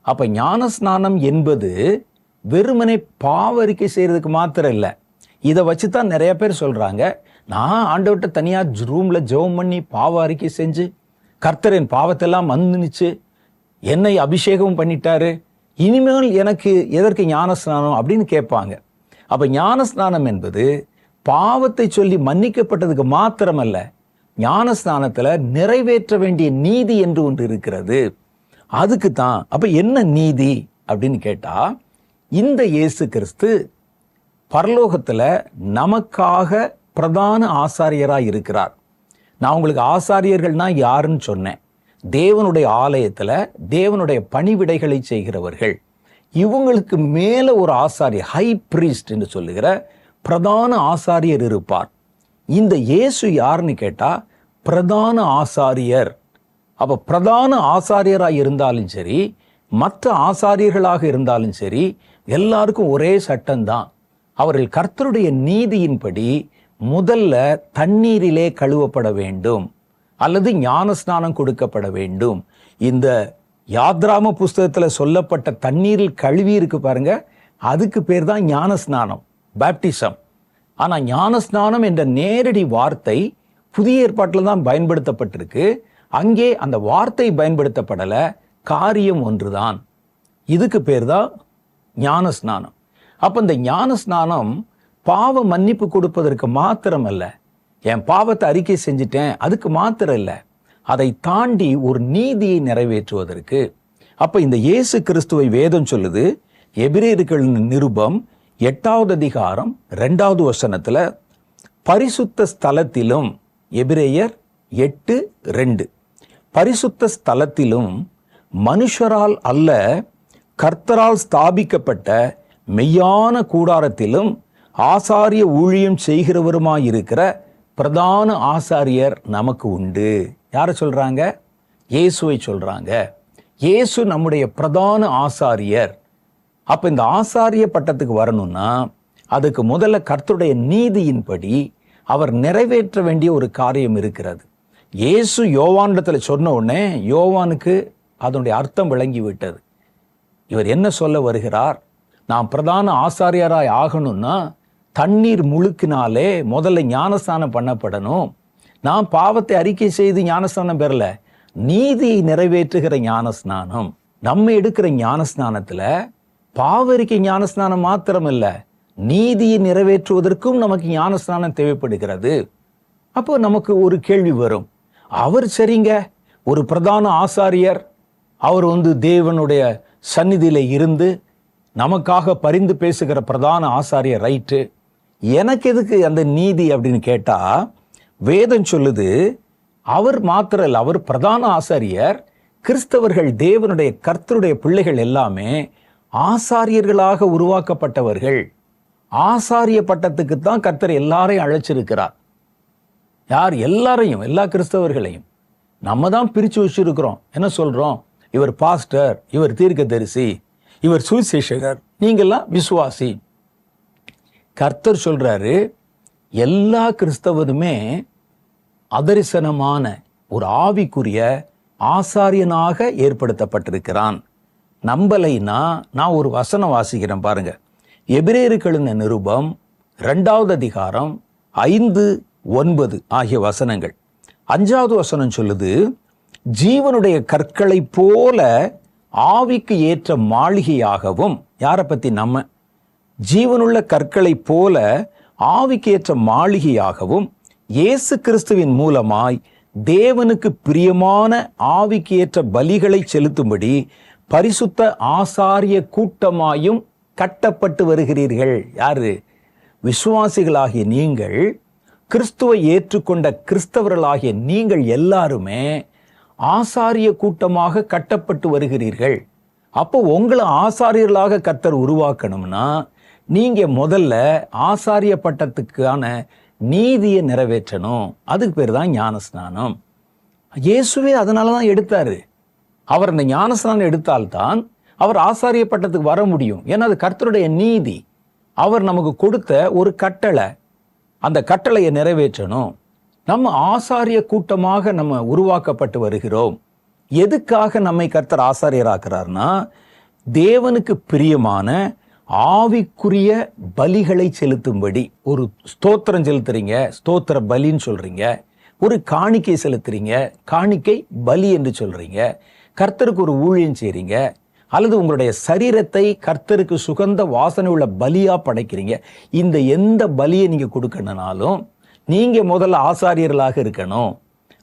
அப்ப ஞானஸ்நானம் என்பது வெறுமனே பாவரிக்கை செய்யறதுக்கு மாத்திரம் இல்லை. இதை வச்சுதான் நிறைய பேர் சொல்றாங்க, நான் ஆண்டவர்கிட்ட தனியா ரூம்ல ஜெபம் பண்ணி பாவ அறிக்கை செஞ்சு கர்த்தரின் பாவத்தெல்லாம் மன்னிச்சு என்னை அபிஷேகம் பண்ணிட்டாரு, இனிமேல் எனக்கு எதற்கு ஞானஸ்நானம் அப்படின்னு கேட்பாங்க. அப்ப ஞானஸ்நானம் என்பது பாவத்தை சொல்லி மன்னிக்கப்பட்டதுக்கு மாத்திரமல்ல, ஞானஸ்நானத்துல நிறைவேற்ற வேண்டிய நீதி என்று ஒன்று இருக்கிறது. அதுக்கு தான். அப்ப என்ன நீதி அப்படின்னு கேட்டா, இந்த இயேசு கிறிஸ்து பரலோகத்துல நமக்காக பிரதான ஆசாரியராய் இருக்கிறார். நான் உங்களுக்கு ஆசாரியர்கள்னா யாருன்னு சொன்னேன். தேவனுடைய ஆலயத்துல தேவனுடைய பணிவிடைகளை செய்கிறவர்கள். இவங்களுக்கு மேல ஒரு ஆசாரியர், ஹை பிரீஸ்ட் என்று சொல்லுகிற பிரதான ஆசாரியர் இருப்பார். இந்த இயேசு யாருன்னு கேட்டா பிரதான ஆசாரியர். அப்ப பிரதான ஆசாரியராக இருந்தாலும் சரி, மற்ற ஆசாரியர்களாக இருந்தாலும் சரி, எல்லாருக்கும் ஒரே சட்டம்தான். அவர்கள் கர்த்தருடைய நீதியின்படி முதல்ல தண்ணீரிலே கழுவப்பட வேண்டும் அல்லது ஞானஸ்நானம் கொடுக்கப்பட வேண்டும். இந்த யாத்ராம புஸ்தகத்துல சொல்லப்பட்ட தண்ணீரில் கழுவி இருக்கு பாருங்க, அதுக்கு பேர் தான் ஞானஸ்நானம், பேப்டிசம். ஆனா ஞானஸ்நானம் என்ற நேரடி வார்த்தை புதிய ஏற்பாட்டில் தான் பயன்படுத்தப்பட்டிருக்கு. அங்கே அந்த வார்த்தை பயன்படுத்தப்படல, காரியம் ஒன்றுதான். இதுக்கு பேர் தான் ஞானஸ்நானம். அப்ப இந்த ஞானஸ்நானம் பாவ மன்னிப்பு கொடுப்பதற்கு மாத்திரம் அல்ல, என் பாவத்தை அறிக்கை செஞ்சிட்டேன் அதுக்கு மாத்திரம் இல்லை, அதை தாண்டி ஒரு நீதியை நிறைவேற்றுவதற்கு. அப்ப இந்த இயேசு கிறிஸ்துவை வேதம் சொல்லுது, எபிரேயர்களின் நிருபம் 8வது அதிகாரம் 2வது வசனத்துல, பரிசுத்த ஸ்தலத்திலும், எபிரேயர் 8:2, பரிசுத்த ஸ்தலத்திலும் மனுஷரால் அல்ல கர்த்தரால் ஸ்தாபிக்கப்பட்ட மெய்யான கூடாரத்திலும் ஆசாரிய ஊழியம் செய்கிறவருமாயிருக்கிற பிரதான ஆசாரியர் நமக்கு உண்டு. யாரை சொல்றாங்க? இயேசுவை சொல்றாங்க. இயேசு நம்முடைய பிரதான ஆசாரியர். அப்ப இந்த ஆசாரிய பட்டத்துக்கு வரணும்னா அதுக்கு முதல்ல கர்த்தருடைய நீதியின்படி அவர் நிறைவேற்ற வேண்டிய ஒரு காரியம் இருக்கிறது. இயேசு யோவானிடத்துல சொன்ன உடனே யோவானுக்கு அதனுடைய அர்த்தம் விளங்கி விட்டது. இவர் என்ன சொல்ல வருகிறார்? நான் பிரதான ஆசாரியராய் ஆகணும்னா தண்ணீர் முழுக்கினாலே முதல்ல ஞானஸ்நானம் பண்ணப்படணும். நான் பாவத்தை அறிக்கை செய்து ஞானஸ்நானம் பெறல, நீதியை நிறைவேற்றுகிற ஞானஸ்நானம். நம்ம எடுக்கிற ஞானஸ்நானத்துல பாவரிக்கை ஞானஸ்நானம் மாத்திரம் இல்ல, நீதியை நிறைவேற்றுவதற்கும் நமக்கு ஞானஸ்நானம் தேவைப்படுகிறது. அப்போ நமக்கு ஒரு கேள்வி வரும், அவர் சரிங்க ஒரு பிரதான ஆசாரியர், அவர் தேவனுடைய சந்நிதியில இருந்து நமக்காக பரிந்து பேசுகிற பிரதான ஆசாரியர், ரைட்டு, எனக்கு எதுக்கு அந்த நீதி அப்படின்னு கேட்டா வேதம் சொல்லுது, அவர் மாத்திரம் இல்லை, அவர் பிரதான ஆசாரியர். கிறிஸ்தவர்கள், தேவனுடைய கர்த்தருடைய பிள்ளைகள் எல்லாமே ஆசாரியர்களாக உருவாக்கப்பட்டவர்கள். ஆசாரிய பட்டத்துக்கு தான் கர்த்தர் எல்லாரையும் அழைச்சிருக்கிறார். யார்? எல்லாரையும், எல்லா கிறிஸ்தவர்களையும். நம்ம தான் பிரிச்சு வச்சிருக்கிறோம். என்ன சொல்றோம்? இவர் பாஸ்டர், இவர் தீர்க்கதரிசி, இவர் சுவிசேஷகர், நீங்கெல்லாம் விசுவாசி. கர்த்தர் சொல்றாரு, எல்லா கிறிஸ்தவருமே அதரிசனமான ஒரு ஆவிக்குரிய ஆசாரியனாக ஏற்படுத்தப்பட்டிருக்கிறான். நம்பலைன்னா நான் ஒரு வசனம் வாசிக்கிறேன் பாருங்க. எபிரேயர்களின் நிருபம் 2வது அதிகாரம் 5-9 ஆகிய வசனங்கள். 5வது வசனம் சொல்லுது, ஜீவனுடைய கற்களை போல ஆவிக்கு ஏற்ற மாளிகையாகவும், யாரை பத்தி? நம்ம. ஜீவனுள்ள கற்களை போல ஆவிக்கு ஏற்ற மாளிகையாகவும் இயேசு கிறிஸ்துவின் மூலமாய் தேவனுக்கு பிரியமான ஆவிக்கு ஏற்ற பலிகளை செலுத்தும்படி பரிசுத்த ஆசாரிய கூட்டமாயும் கட்டப்பட்டு வருகிறீர்கள். யாரு? விசுவாசிகளாகிய நீங்கள், கிறிஸ்துவை ஏற்றுக்கொண்ட கிறிஸ்தவர்களாகிய நீங்கள் எல்லாருமே ஆசாரிய கூட்டமாக கட்டப்பட்டு வருகிறீர்கள். அப்போ உங்களை ஆசாரியர்களாக கர்த்தர் உருவாக்கணும்னா நீங்க முதல்ல ஆசாரிய பட்டத்துக்கான நீதியை நிறைவேற்றணும். அதுக்கு பேர் தான் ஞானஸ்நானம். இயேசுவே அதனால தான் எடுத்தாரு. அவர் அந்த ஞானஸ்நானம் எடுத்தால்தான் அவர் ஆசாரிய பட்டத்துக்கு வர முடியும். ஏன்னா அது கர்த்தருடைய நீதி. அவர் நமக்கு கொடுத்த ஒரு கட்டளை. அந்த கட்டளையை நிறைவேற்றணும். நம்ம ஆசாரிய கூட்டமாக நம்ம உருவாக்கப்பட்டு வருகிறோம். எதுக்காக நம்மை கர்த்தர் ஆசாரியராக்குறார்னா, தேவனுக்கு பிரியமான ஆவிக்குரிய பலிகளை செலுத்தும்படி. ஒரு ஸ்தோத்திரம் செலுத்துறீங்க, ஸ்தோத்திர பலின்னு சொல்றீங்க. ஒரு காணிக்கை செலுத்துறீங்க, காணிக்கை பலி என்று சொல்றீங்க. கர்த்தருக்கு ஒரு ஊழியம் செய்றீங்க, அல்லது உங்களுடைய சரீரத்தை கர்த்தருக்கு சுகந்த வாசனை உள்ள பலியா படைக்கிறீங்க. இந்த எந்த பலியை நீங்க கொடுக்கணும்னாலும் நீங்க முதல்ல ஆசாரியர்களாக இருக்கணும்.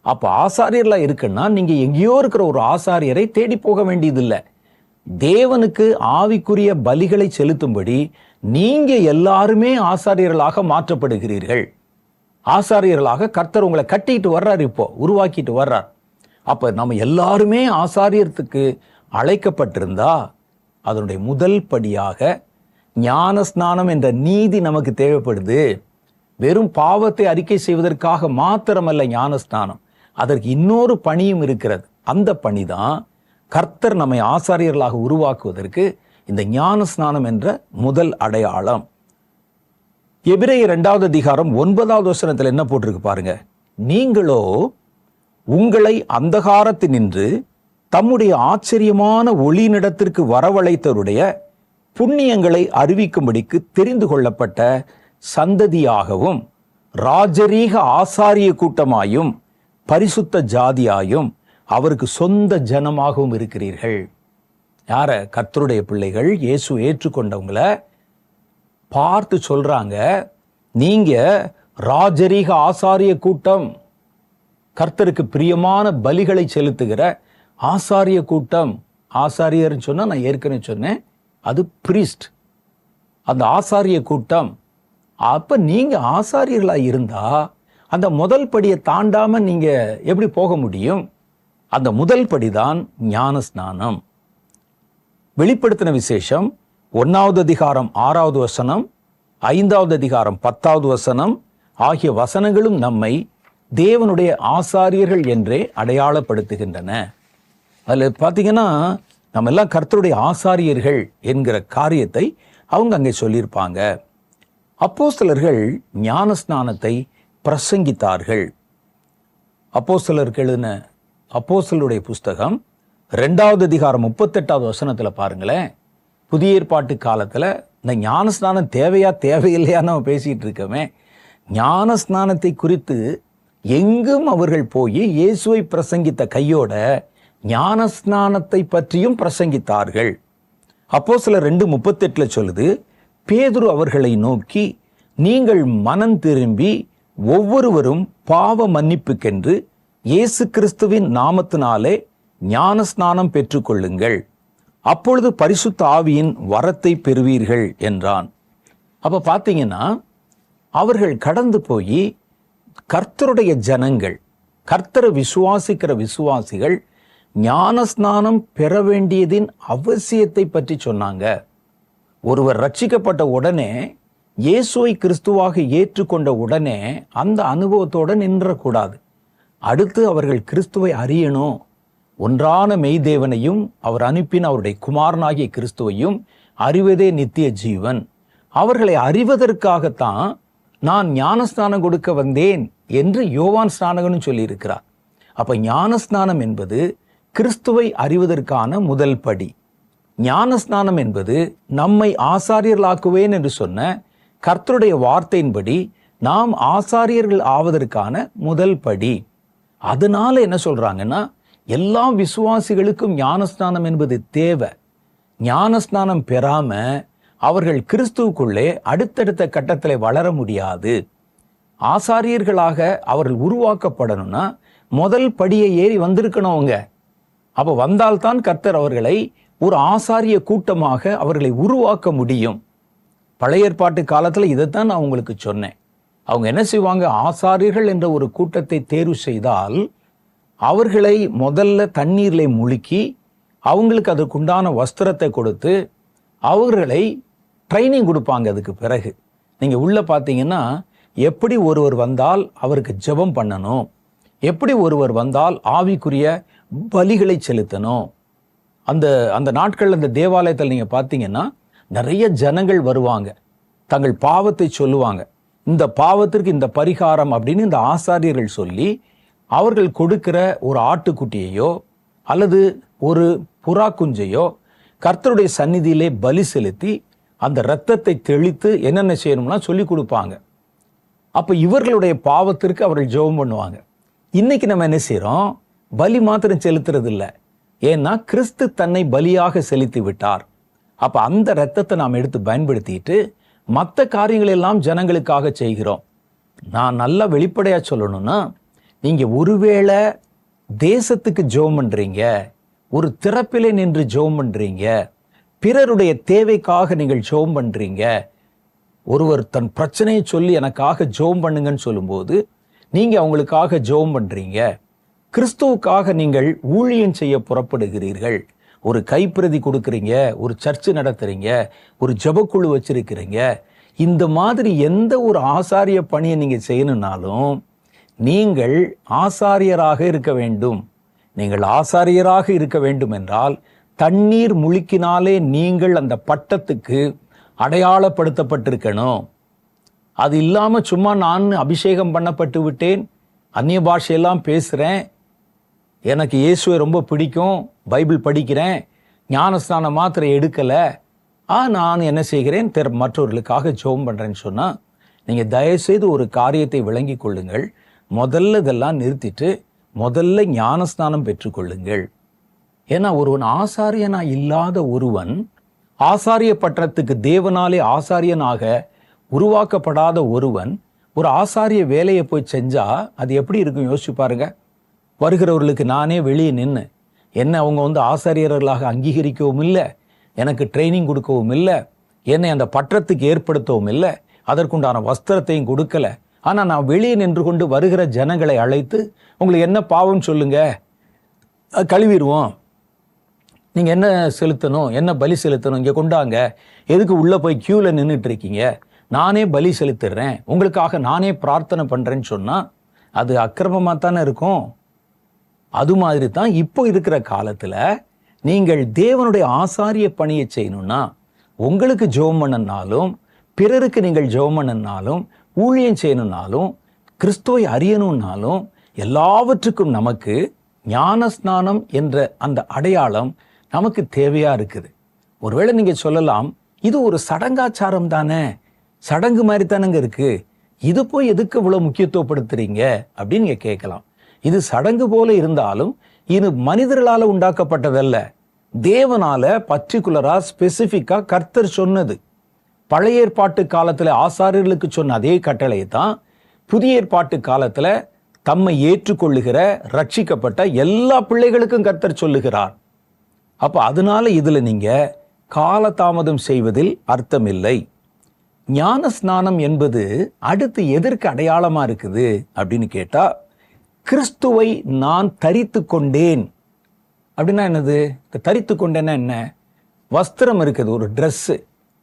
அப்ப ஆசாரியர்களா இருக்குன்னா நீங்க எங்கேயோ இருக்கிற ஒரு ஆசாரியரை தேடி போக வேண்டியதில்லை. தேவனுக்கு ஆவிக்குரிய பலிகளை செலுத்தும்படி நீங்க எல்லாருமே ஆசாரியர்களாக மாற்றப்படுகிறீர்கள். ஆசாரியர்களாக கர்த்தர் உங்களை கட்டிட்டு வர்றார், இப்போ உருவாக்கிட்டு வர்றார். அப்ப நம்ம எல்லாருமே ஆசாரியத்துக்கு அழைக்கப்பட்டிருந்தா அதனுடைய முதல் படியாக ஞான ஸ்நானம் என்ற நீதி நமக்கு தேவைப்படுது. வெறும் பாவத்தை அறிக்கை செய்வதற்காக மாத்திரமல்ல ஞான ஸ்நானம், அதற்கு இன்னொரு பணியும் இருக்கிறது. அந்த பணிதான் கர்த்தர் நம்மை ஆசாரியர்களாக உருவாக்குவதற்கு இந்த ஞான ஸ்நானம் என்ற முதல் அடையாளம். எபிரேயர் 2வது அதிகாரம் 9வது வசனத்தில் என்ன போட்டிருக்கு பாருங்க. நீங்களோ உங்களை அந்தகாரத்தினின்று தம்முடைய ஆச்சரியமான ஒளியினிடத்திற்கு வரவழைத்தவருடைய புண்ணியங்களை அறிவிக்கும்படிக்கு தெரிந்து கொள்ளப்பட்ட சந்ததியாகவும் ராஜரீக ஆசாரிய கூட்டமாயும் பரிசுத்த ஜாதியாயும் அவருக்கு சொந்த ஜனமாகவும் இருக்கிறீர்கள். யார? கர்த்தருடைய பிள்ளைகள், இயேசு ஏற்றுக்கொண்டவங்களை பார்த்து சொல்றாங்க, நீங்க ராஜரீக ஆசாரிய கூட்டம், கர்த்தருக்கு பிரியமான பலிகளை செலுத்துகிற ஆசாரிய கூட்டம். ஆசாரியர்னு சொன்னா நான் ஏற்கனவே சொன்னேன், அது பிரீஸ்ட், அந்த ஆசாரிய கூட்டம். அப்ப நீங்க ஆசாரியர்களா இருந்தா அந்த முதல் படியை தாண்டாம நீங்க எப்படி போக முடியும்? அந்த முதல் படிதான் ஞான ஸ்நானம். வெளிப்படுத்தின விசேஷம் 1வது அதிகாரம் 6வது வசனம், 5வது அதிகாரம் 10வது வசனம் ஆகிய வசனங்களும் நம்மை தேவனுடைய ஆசாரியர்கள் என்றே அடையாளப்படுத்துகின்றன. அதில் பார்த்தீங்கன்னா நம்ம எல்லாம் கர்த்தருடைய ஆசாரியர்கள் என்கிற காரியத்தை அவங்க அங்கே சொல்லியிருப்பாங்க. அப்போஸ்தலர்கள் ஞான ஸ்நானத்தை பிரசங்கித்தார்கள். அப்போஸ்தலர்களுன்னு அப்போஸ்தலருடைய புஸ்தகம் 2வது அதிகாரம் 38வது வசனத்தில் பாருங்களேன். புதிய ஏற்பாட்டு காலத்தில் இந்த ஞான ஸ்நானம் தேவையா தேவையில்லையா நம்ம பேசிகிட்டு இருக்கோமே. ஞான ஸ்நானத்தை குறித்து எங்கும் அவர்கள் போய் இயேசுவை பிரசங்கித்த கையோட ஞான ஸ்நானத்தை பற்றியும் பிரசங்கித்தார்கள். அப்போஸ்தலர் 2:38 சொல்லுது, பேதுரு அவர்களை நோக்கி, நீங்கள் மனம் திரும்பி ஒவ்வொருவரும் பாவ மன்னிப்புக்கென்று இயேசு கிறிஸ்துவின் நாமத்தினாலே ஞான ஸ்நானம் பெற்றுக்கொள்ளுங்கள், அப்பொழுது பரிசுத்த ஆவியின் வரத்தை பெறுவீர்கள் என்றான். அப்ப பார்த்தீங்கன்னா அவர்கள் கடந்து போய் கர்த்தருடைய ஜனங்கள், கர்த்தரை விசுவாசிக்கிற விசுவாசிகள் ஞான ஸ்நானம் பெற வேண்டியதின் அவசியத்தை பற்றி சொன்னாங்க. ஒருவர் ரட்சிக்கப்பட்ட உடனே, இயேசுவை கிறிஸ்துவாக ஏற்றுக்கொண்ட உடனே அந்த அனுபவத்தோடு நின்றக்கூடாது. அடுத்து அவர்கள் கிறிஸ்துவை அறியணும். ஒன்றான மெய்தேவனையும் அவர் அனுப்பின அவருடைய குமாரனாகிய கிறிஸ்துவையும் அறிவதே நித்திய ஜீவன். அவர்களை அறிவதற்காகத்தான் நான் ஞானஸ்நானம் கொடுக்க வந்தேன் என்று யோவான் ஸ்நானகனும் சொல்லியிருக்கிறார். அப்ப ஞானஸ்நானம் என்பது கிறிஸ்துவை அறிவதற்கான முதல் படி. ஞானஸ்நானம் என்பது நம்மை ஆசாரியர்களாக்குவேன் என்று சொன்ன கர்த்தருடைய வார்த்தையின்படி நாம் ஆசாரியர்கள் ஆவதற்கான முதல் படி. அதனால என்ன சொல்றாங்கன்னா, எல்லா விசுவாசிகளுக்கும் ஞானஸ்நானம் என்பது தேவை. ஞானஸ்நானம் பெறாம அவர்கள் கிறிஸ்துவுக்குள்ளே அடுத்தடுத்த கட்டத்தில் வளர முடியாது. ஆசாரியர்களாக அவர்கள் உருவாக்கப்படணும்னா முதல் படியை ஏறி வந்திருக்கணும் அவங்க. அப்ப வந்தால்தான் கர்த்தர் அவர்களை ஒரு ஆசாரிய கூட்டமாக அவர்களை உருவாக்க முடியும். பழைய ஏற்பாட்டு காலத்துல இதைத்தான் நான் உங்களுக்கு சொன்னேன். அவங்க என்ன செய்வாங்க, ஆசாரியர்கள் என்ற ஒரு கூட்டத்தை தேர்வு செய்தால் அவர்களை முதல்ல தண்ணீர்ல முழுக்கி அவங்களுக்கு அதுக்குண்டான வஸ்திரத்தை கொடுத்து அவர்களை ட்ரைனிங் கொடுப்பாங்க. அதுக்கு பிறகு நீங்க உள்ள பார்த்தீங்கன்னா எப்படி ஒருவர் வந்தால் அவருக்கு ஜெபம் பண்ணணும், எப்படி ஒருவர் வந்தால் ஆவிக்குரிய பலிகளை செலுத்தணும். அந்த நாட்கள் அந்த தேவாலயத்தில் நீங்க பார்த்தீங்கன்னா நிறைய ஜனங்கள் வருவாங்க, தங்கள் பாவத்தை சொல்லுவாங்க. இந்த பாவத்திற்கு இந்த பரிகாரம் அப்படின்னு இந்த ஆசாரியர்கள் சொல்லி அவர்கள் கொடுக்கிற ஒரு ஆட்டுக்குட்டியையோ அல்லது ஒரு புறா குஞ்சையோ கர்த்தருடைய சந்நிதியிலே பலி செலுத்தி அந்த இரத்தத்தை தெளித்து என்னென்ன செய்யணும்னா சொல்லி கொடுப்பாங்க. அப்ப இவர்களுடைய பாவத்திற்கு அவர்கள் ஜெபம் பண்ணுவாங்க. இன்னைக்கு நம்ம என்ன செய்யறோம், பலி மாத்திரம் செலுத்துறது இல்லை. ஏன்னா கிறிஸ்து தன்னை பலியாக செலுத்தி விட்டார். அப்ப அந்த இரத்தத்தை நாம் எடுத்து பயன்படுத்திட்டு மற்ற காரியங்கள் எல்லாம் ஜனங்களுக்காக செய்கிறோம். நான் நல்லா வெளிப்படையா சொல்லணும்னா, நீங்க ஒருவேளை தேசத்துக்கு ஜெபம் பண்றீங்க, ஒரு திறப்பிலே நின்று ஜெபம் பண்றீங்க, பிறருடைய தேவைக்காக நீங்கள் ஜெபம் பண்றீங்க, ஒருவர் தன் பிரச்சனையை சொல்லி எனக்காக ஜெபம் பண்ணுங்கன்னு சொல்லும்போது நீங்க அவங்களுக்காக ஜெபம் பண்றீங்க, கிறிஸ்துவுக்காக நீங்கள் ஊழியம் செய்ய புறப்படுகிறீர்கள், ஒரு கைப்பிரதி கொடுக்குறீங்க, ஒரு சர்ச்சு நடத்துறீங்க, ஒரு ஜெபக்குழு வச்சிருக்கிறீங்க. இந்த மாதிரி எந்த ஒரு ஆசாரிய பணியை நீங்க செய்யணும்னாலும் நீங்கள் ஆசாரியராக இருக்க வேண்டும். நீங்கள் ஆசாரியராக இருக்க வேண்டும் என்றால் தண்ணீர் முழுக்கினாலே நீங்கள் அந்த பட்டத்துக்கு அடையாளப்படுத்தப்பட்டிருக்கணும். அது இல்லாமல் சும்மா நான் அபிஷேகம் பண்ணப்பட்டு விட்டேன், அந்நிய பாஷையெல்லாம் பேசுகிறேன், எனக்கு இயேசுவை ரொம்ப பிடிக்கும், பைபிள் படிக்கிறேன், ஞானஸ்நானம் மாத்திரம் எடுக்கலை, நான் என்ன செய்கிறேன், மற்றவர்களுக்காக ஜெபம் பண்ணுறேன்னு சொன்னால், நீங்கள் தயவுசெய்து ஒரு காரியத்தை விளங்கி கொள்ளுங்கள். முதல்ல இதெல்லாம் நிறுத்திட்டு முதல்ல ஞானஸ்நானம் பெற்றுக்கொள்ளுங்கள். ஏன்னா ஒருவன் ஆசாரியனா இல்லாத ஒருவன், ஆசாரிய பட்டணத்துக்கு தேவனாலே ஆசாரியனாக உருவாக்கப்படாத ஒருவன் ஒரு ஆசாரிய வேலையை போய் செஞ்சா அது எப்படி இருக்கும் யோசிச்சு பாருங்க. வருகிறவர்களுக்கு நானே வெளியே நின்று என்னை அவங்க ஆசாரியர்களாக அங்கீகரிக்கவும் இல்லை, எனக்கு ட்ரைனிங் கொடுக்கவும் இல்லை, என்னை அந்த பட்டத்துக்கு ஏற்படுத்தவும் இல்லை, அதற்குண்டான வஸ்திரத்தையும் கொடுக்கல. ஆனால் நான் வெளியே நின்று கொண்டு வருகிற ஜனங்களை அழைத்து உங்களுக்கு என்ன பாவம் சொல்லுங்க, கழுவிடுவோம், நீங்கள் என்ன செலுத்தணும், என்ன பலி செலுத்தணும், இங்கே கொண்டாங்க, எதுக்கு உள்ளே போய் க்யூவில் நின்றுட்டு இருக்கீங்க, நானே பலி செலுத்திடுறேன், உங்களுக்காக நானே பிரார்த்தனை பண்ணுறேன்னு சொன்னால் அது அக்கிரமமாக தானே இருக்கும். அது மாதிரி தான் இப்போ இருக்கிற காலத்தில் நீங்கள் தேவனுடைய ஆசாரிய பணியை செய்யணும்னா, உங்களுக்கு ஜெபம் பண்ணனாலும், பிறருக்கு நீங்கள் ஜெபம் பண்ணனாலும், ஊழியம் செய்யணும்னாலும், கிறிஸ்துவை அறியணும்னாலும், எல்லாவற்றுக்கும் நமக்கு ஞானஸ்நானம் என்ற அந்த அடையாளம் நமக்கு தேவையா இருக்குது. ஒருவேளை நீங்க சொல்லலாம், இது ஒரு சடங்காச்சாரம் தானே, சடங்கு மாதிரி தானங்க இருக்கு, இது போய் எதுக்கு இவ்வளவு முக்கியத்துவப்படுத்துறீங்க அப்படின்னு நீங்க கேட்கலாம். இது சடங்கு போல இருந்தாலும் இது மனிதர்களால உண்டாக்கப்பட்டதல்ல, தேவனால பர்டிகுலரா ஸ்பெசிபிக்கா கர்த்தர் சொன்னது. பழைய ஏற்பாட்டு காலத்துல ஆசாரியர்களுக்கு சொன்ன அதே கட்டளையை தான் புதிய ஏற்பாட்டு காலத்துல தம்மை ஏற்றுக்கொள்ளுகிற ரட்சிக்கப்பட்ட எல்லா பிள்ளைகளுக்கும் கர்த்தர் சொல்லுகிறார். அப்ப அதனால இதுல நீங்க காலதாமதம் செய்வதில் அர்த்தமில்லை. ஞான ஸ்நானம் என்பது அடுத்து எதற்கு அடையாளமா இருக்குது அப்படின்னு கேட்டா, கிறிஸ்துவை நான் தரித்து கொண்டேன் அப்படின்னா என்னது? தரித்து கொண்டேன்னா என்ன? வஸ்திரம் இருக்குது, ஒரு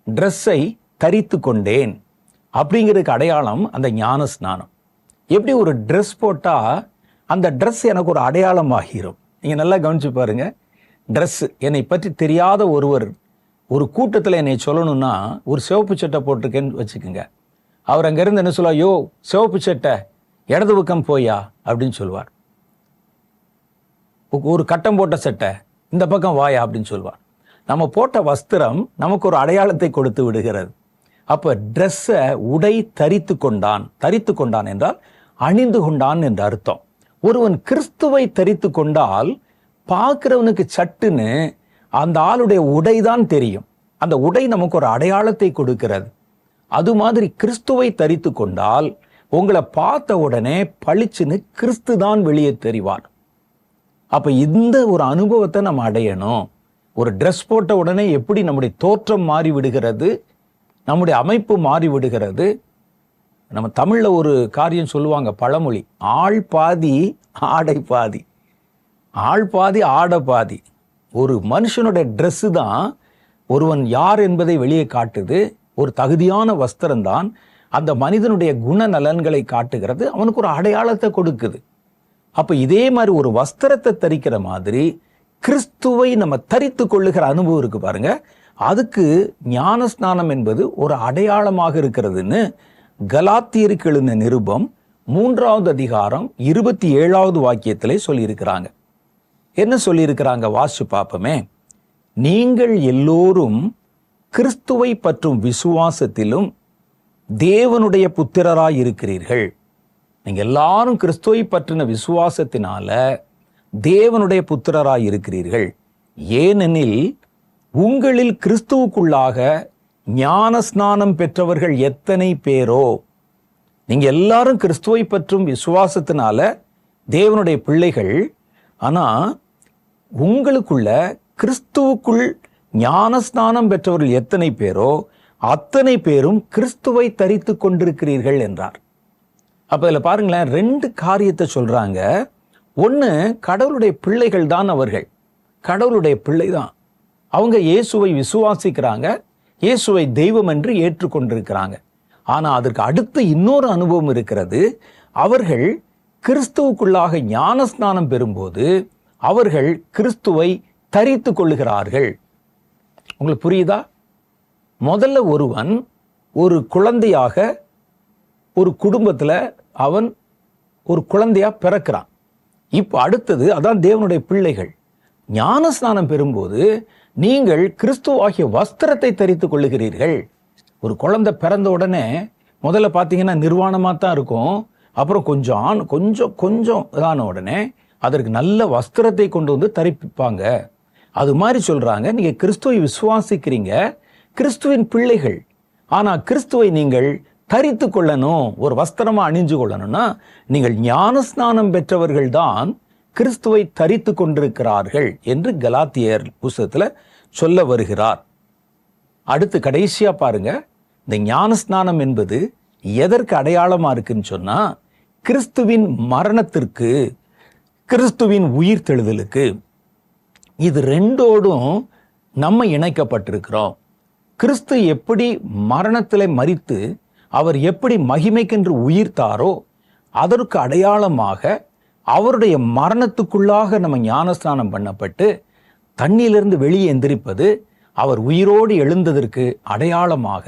ட்ரெஸ்ஸை தரித்து கொண்டேன் அப்படிங்கிறதுக்கு அடையாளம் அந்த ஞான ஸ்நானம். எப்படி ஒரு ட்ரெஸ் போட்டா அந்த ட்ரெஸ் எனக்கு ஒரு அடையாளம் ஆகிரும். நீங்க நல்லா கவனிச்சு பாருங்க. ட்ரெஸ் என்னை பற்றி தெரியாத ஒருவர் ஒரு கூட்டத்தில் என்னை சொல்லணும்னா, ஒரு சிவப்பு சட்டை போட்டிருக்கேன்னு வச்சுக்கோங்க, அவர் அங்கிருந்து என்ன சொல்லுவார், யோ சிவப்பு சட்டை இடது பக்கம் போயா அப்படின்னு சொல்லுவார். ஒரு கட்டம் போட்ட சட்டை இந்த பக்கம் வாயா அப்படின்னு சொல்லுவார். நம்ம போட்ட வஸ்திரம் நமக்கு ஒரு அடையாளத்தை கொடுத்து விடுகிறது. அப்ப ட்ரெஸ்ஸை உடை தரித்து கொண்டான் என்றால் அணிந்து கொண்டான் என்ற அர்த்தம். ஒருவன் கிறிஸ்துவை தரித்து கொண்டால் பார்க்கிறவனுக்கு சட்டுன்னு அந்த ஆளுடைய உடைதான் தெரியும். அந்த உடை நமக்கு ஒரு அடையாளத்தை கொடுக்கிறது. அது மாதிரி கிறிஸ்துவை தரித்து கொண்டால் உங்களை பார்த்த உடனே பளிச்சுன்னு கிறிஸ்து தான் வெளியே தெரிவார். அப்ப இந்த ஒரு அனுபவத்தை நம்ம அடையணும். ஒரு ட்ரெஸ் போட்ட உடனே எப்படி நம்முடைய தோற்றம் மாறி விடுகிறது, நம்முடைய அமைப்பு மாறி விடுகிறது. நம்ம தமிழ்ல ஒரு காரியம் சொல்லுவாங்க, பழமொழி, ஆள் பாதி ஆடை பாதி. ஆள் பாதி ஆடை பாதி. ஒரு மனுஷனுடைய ட்ரெஸ் தான் ஒருவன் யார் என்பதை வெளியே காட்டுது. ஒரு தகுதியான வஸ்திரம் தான் அந்த மனிதனுடைய குணநலன்களை காட்டுகிறது, அவனுக்கு ஒரு அடையாளத்தை கொடுக்குது. அப்ப இதே மாதிரி ஒரு வஸ்திரத்தை தரிக்கிற மாதிரி கிறிஸ்துவை நம்ம தரித்து கொள்ளுகிற அனுபவம் இருக்கு பாருங்க. அதுக்கு ஞான ஸ்நானம் என்பது ஒரு அடையாளமாக இருக்கிறதுன்னு கலாத்தியருக்கு எழுதின நிருபம் 3வது அதிகாரம் 27வது வாக்கியத்திலே சொல்லியிருக்கிறாங்க. என்ன சொல்லியிருக்கிறாங்க வாசிச்சு பார்ப்போமே. நீங்கள் எல்லோரும் கிறிஸ்துவை பற்றும் விசுவாசத்திலும் தேவனுடைய புத்திரராய் இருக்கிறீர்கள். நீங்க எல்லாரும் கிறிஸ்துவை பற்றின விசுவாசத்தினால தேவனுடைய புத்திரராய் இருக்கிறீர்கள். ஏனெனில் உங்களில் கிறிஸ்துவுக்குள்ளாக ஞான ஸ்நானம் பெற்றவர்கள் எத்தனை பேரோ. நீங்க எல்லாரும் கிறிஸ்துவை பற்றும் விசுவாசத்தினால தேவனுடைய பிள்ளைகள். ஆனா உங்களுக்குள்ள கிறிஸ்துவுக்குள் ஞான ஸ்நானம் பெற்றவர்கள் எத்தனை பேரோ அத்தனை பேரும் கிறிஸ்துவை தரித்து கொண்டிருக்கிறீர்கள் என்றார். அப்ப இதுல பாருங்களேன், 2 காரியத்தை சொல்றாங்க. ஒன்னு, கடவுளுடைய பிள்ளைகள் தான் அவர்கள், கடவுளுடைய பிள்ளை தான் அவங்க. இயேசுவை விசுவாசிக்கிறாங்க, இயேசுவை தெய்வம் என்று ஏற்றுக்கொண்டிருக்கிறாங்க. ஆனா அதற்கு அடுத்து இன்னொரு அனுபவம் இருக்கிறது. அவர்கள் கிறிஸ்துவுக்குள்ளாக ஞான ஸ்நானம் பெறும்போது அவர்கள் கிறிஸ்துவை தரித்து கொள்ளுகிறார்கள். உங்களுக்கு புரியுதா? முதல்ல ஒருவன் ஒரு குழந்தையாக ஒரு குடும்பத்தில் அவன் ஒரு குழந்தையா பிறக்கிறான். இப்போ அடுத்தது அதான் தேவனுடைய பிள்ளைகள். ஞானஸ்நானம் பெறும்போது நீங்கள் கிறிஸ்துவாகிய வஸ்திரத்தை தரித்துக் கொள்ளுகிறீர்கள். ஒரு குழந்தை பிறந்த உடனே முதல்ல பார்த்தீங்கன்னா நிர்வாணமாக தான் இருக்கும். அப்புறம் கொஞ்சம் இதான உடனே அதற்கு நல்ல வஸ்திரத்தை கொண்டு வந்து தரிப்பிப்பாங்க. அது மாதிரி சொல்றாங்க, நீங்க கிறிஸ்துவை விசுவாசிக்கிறீங்க, கிறிஸ்துவின் பிள்ளைகள். ஆனா கிறிஸ்துவை நீங்கள் தரித்து கொள்ளணும், ஒரு வஸ்திரமா அணிஞ்சு கொள்ளணும்னா நீங்கள் ஞானஸ்நானம் பெற்றவர்கள் தான் கிறிஸ்துவை தரித்து கொண்டிருக்கிறார்கள் என்று கலாத்தியர் புத்தகத்துல சொல்ல வருகிறார். அடுத்து கடைசியா பாருங்க, இந்த ஞானஸ்நானம் என்பது எதற்கு அடையாளமா இருக்குன்னு சொன்னா, கிறிஸ்துவின் மரணத்திற்கு, கிறிஸ்துவின் உயிர்த்தெழுதலுக்கு. இது ரெண்டோடும் நம்ம இணைக்கப்பட்டிருக்கிறோம். கிறிஸ்து எப்படி மரணத்திலே மரித்து அவர் எப்படி மகிமைக்கென்று உயிர்த்தாரோ அதற்கு அடையாளமாக அவருடைய மரணத்துக்குள்ளாக நம்ம ஞானஸ்நானம் பண்ணப்பட்டு தண்ணியிலிருந்து வெளியே எந்திரிப்பது அவர் உயிரோடு எழுந்ததற்கு அடையாளமாக,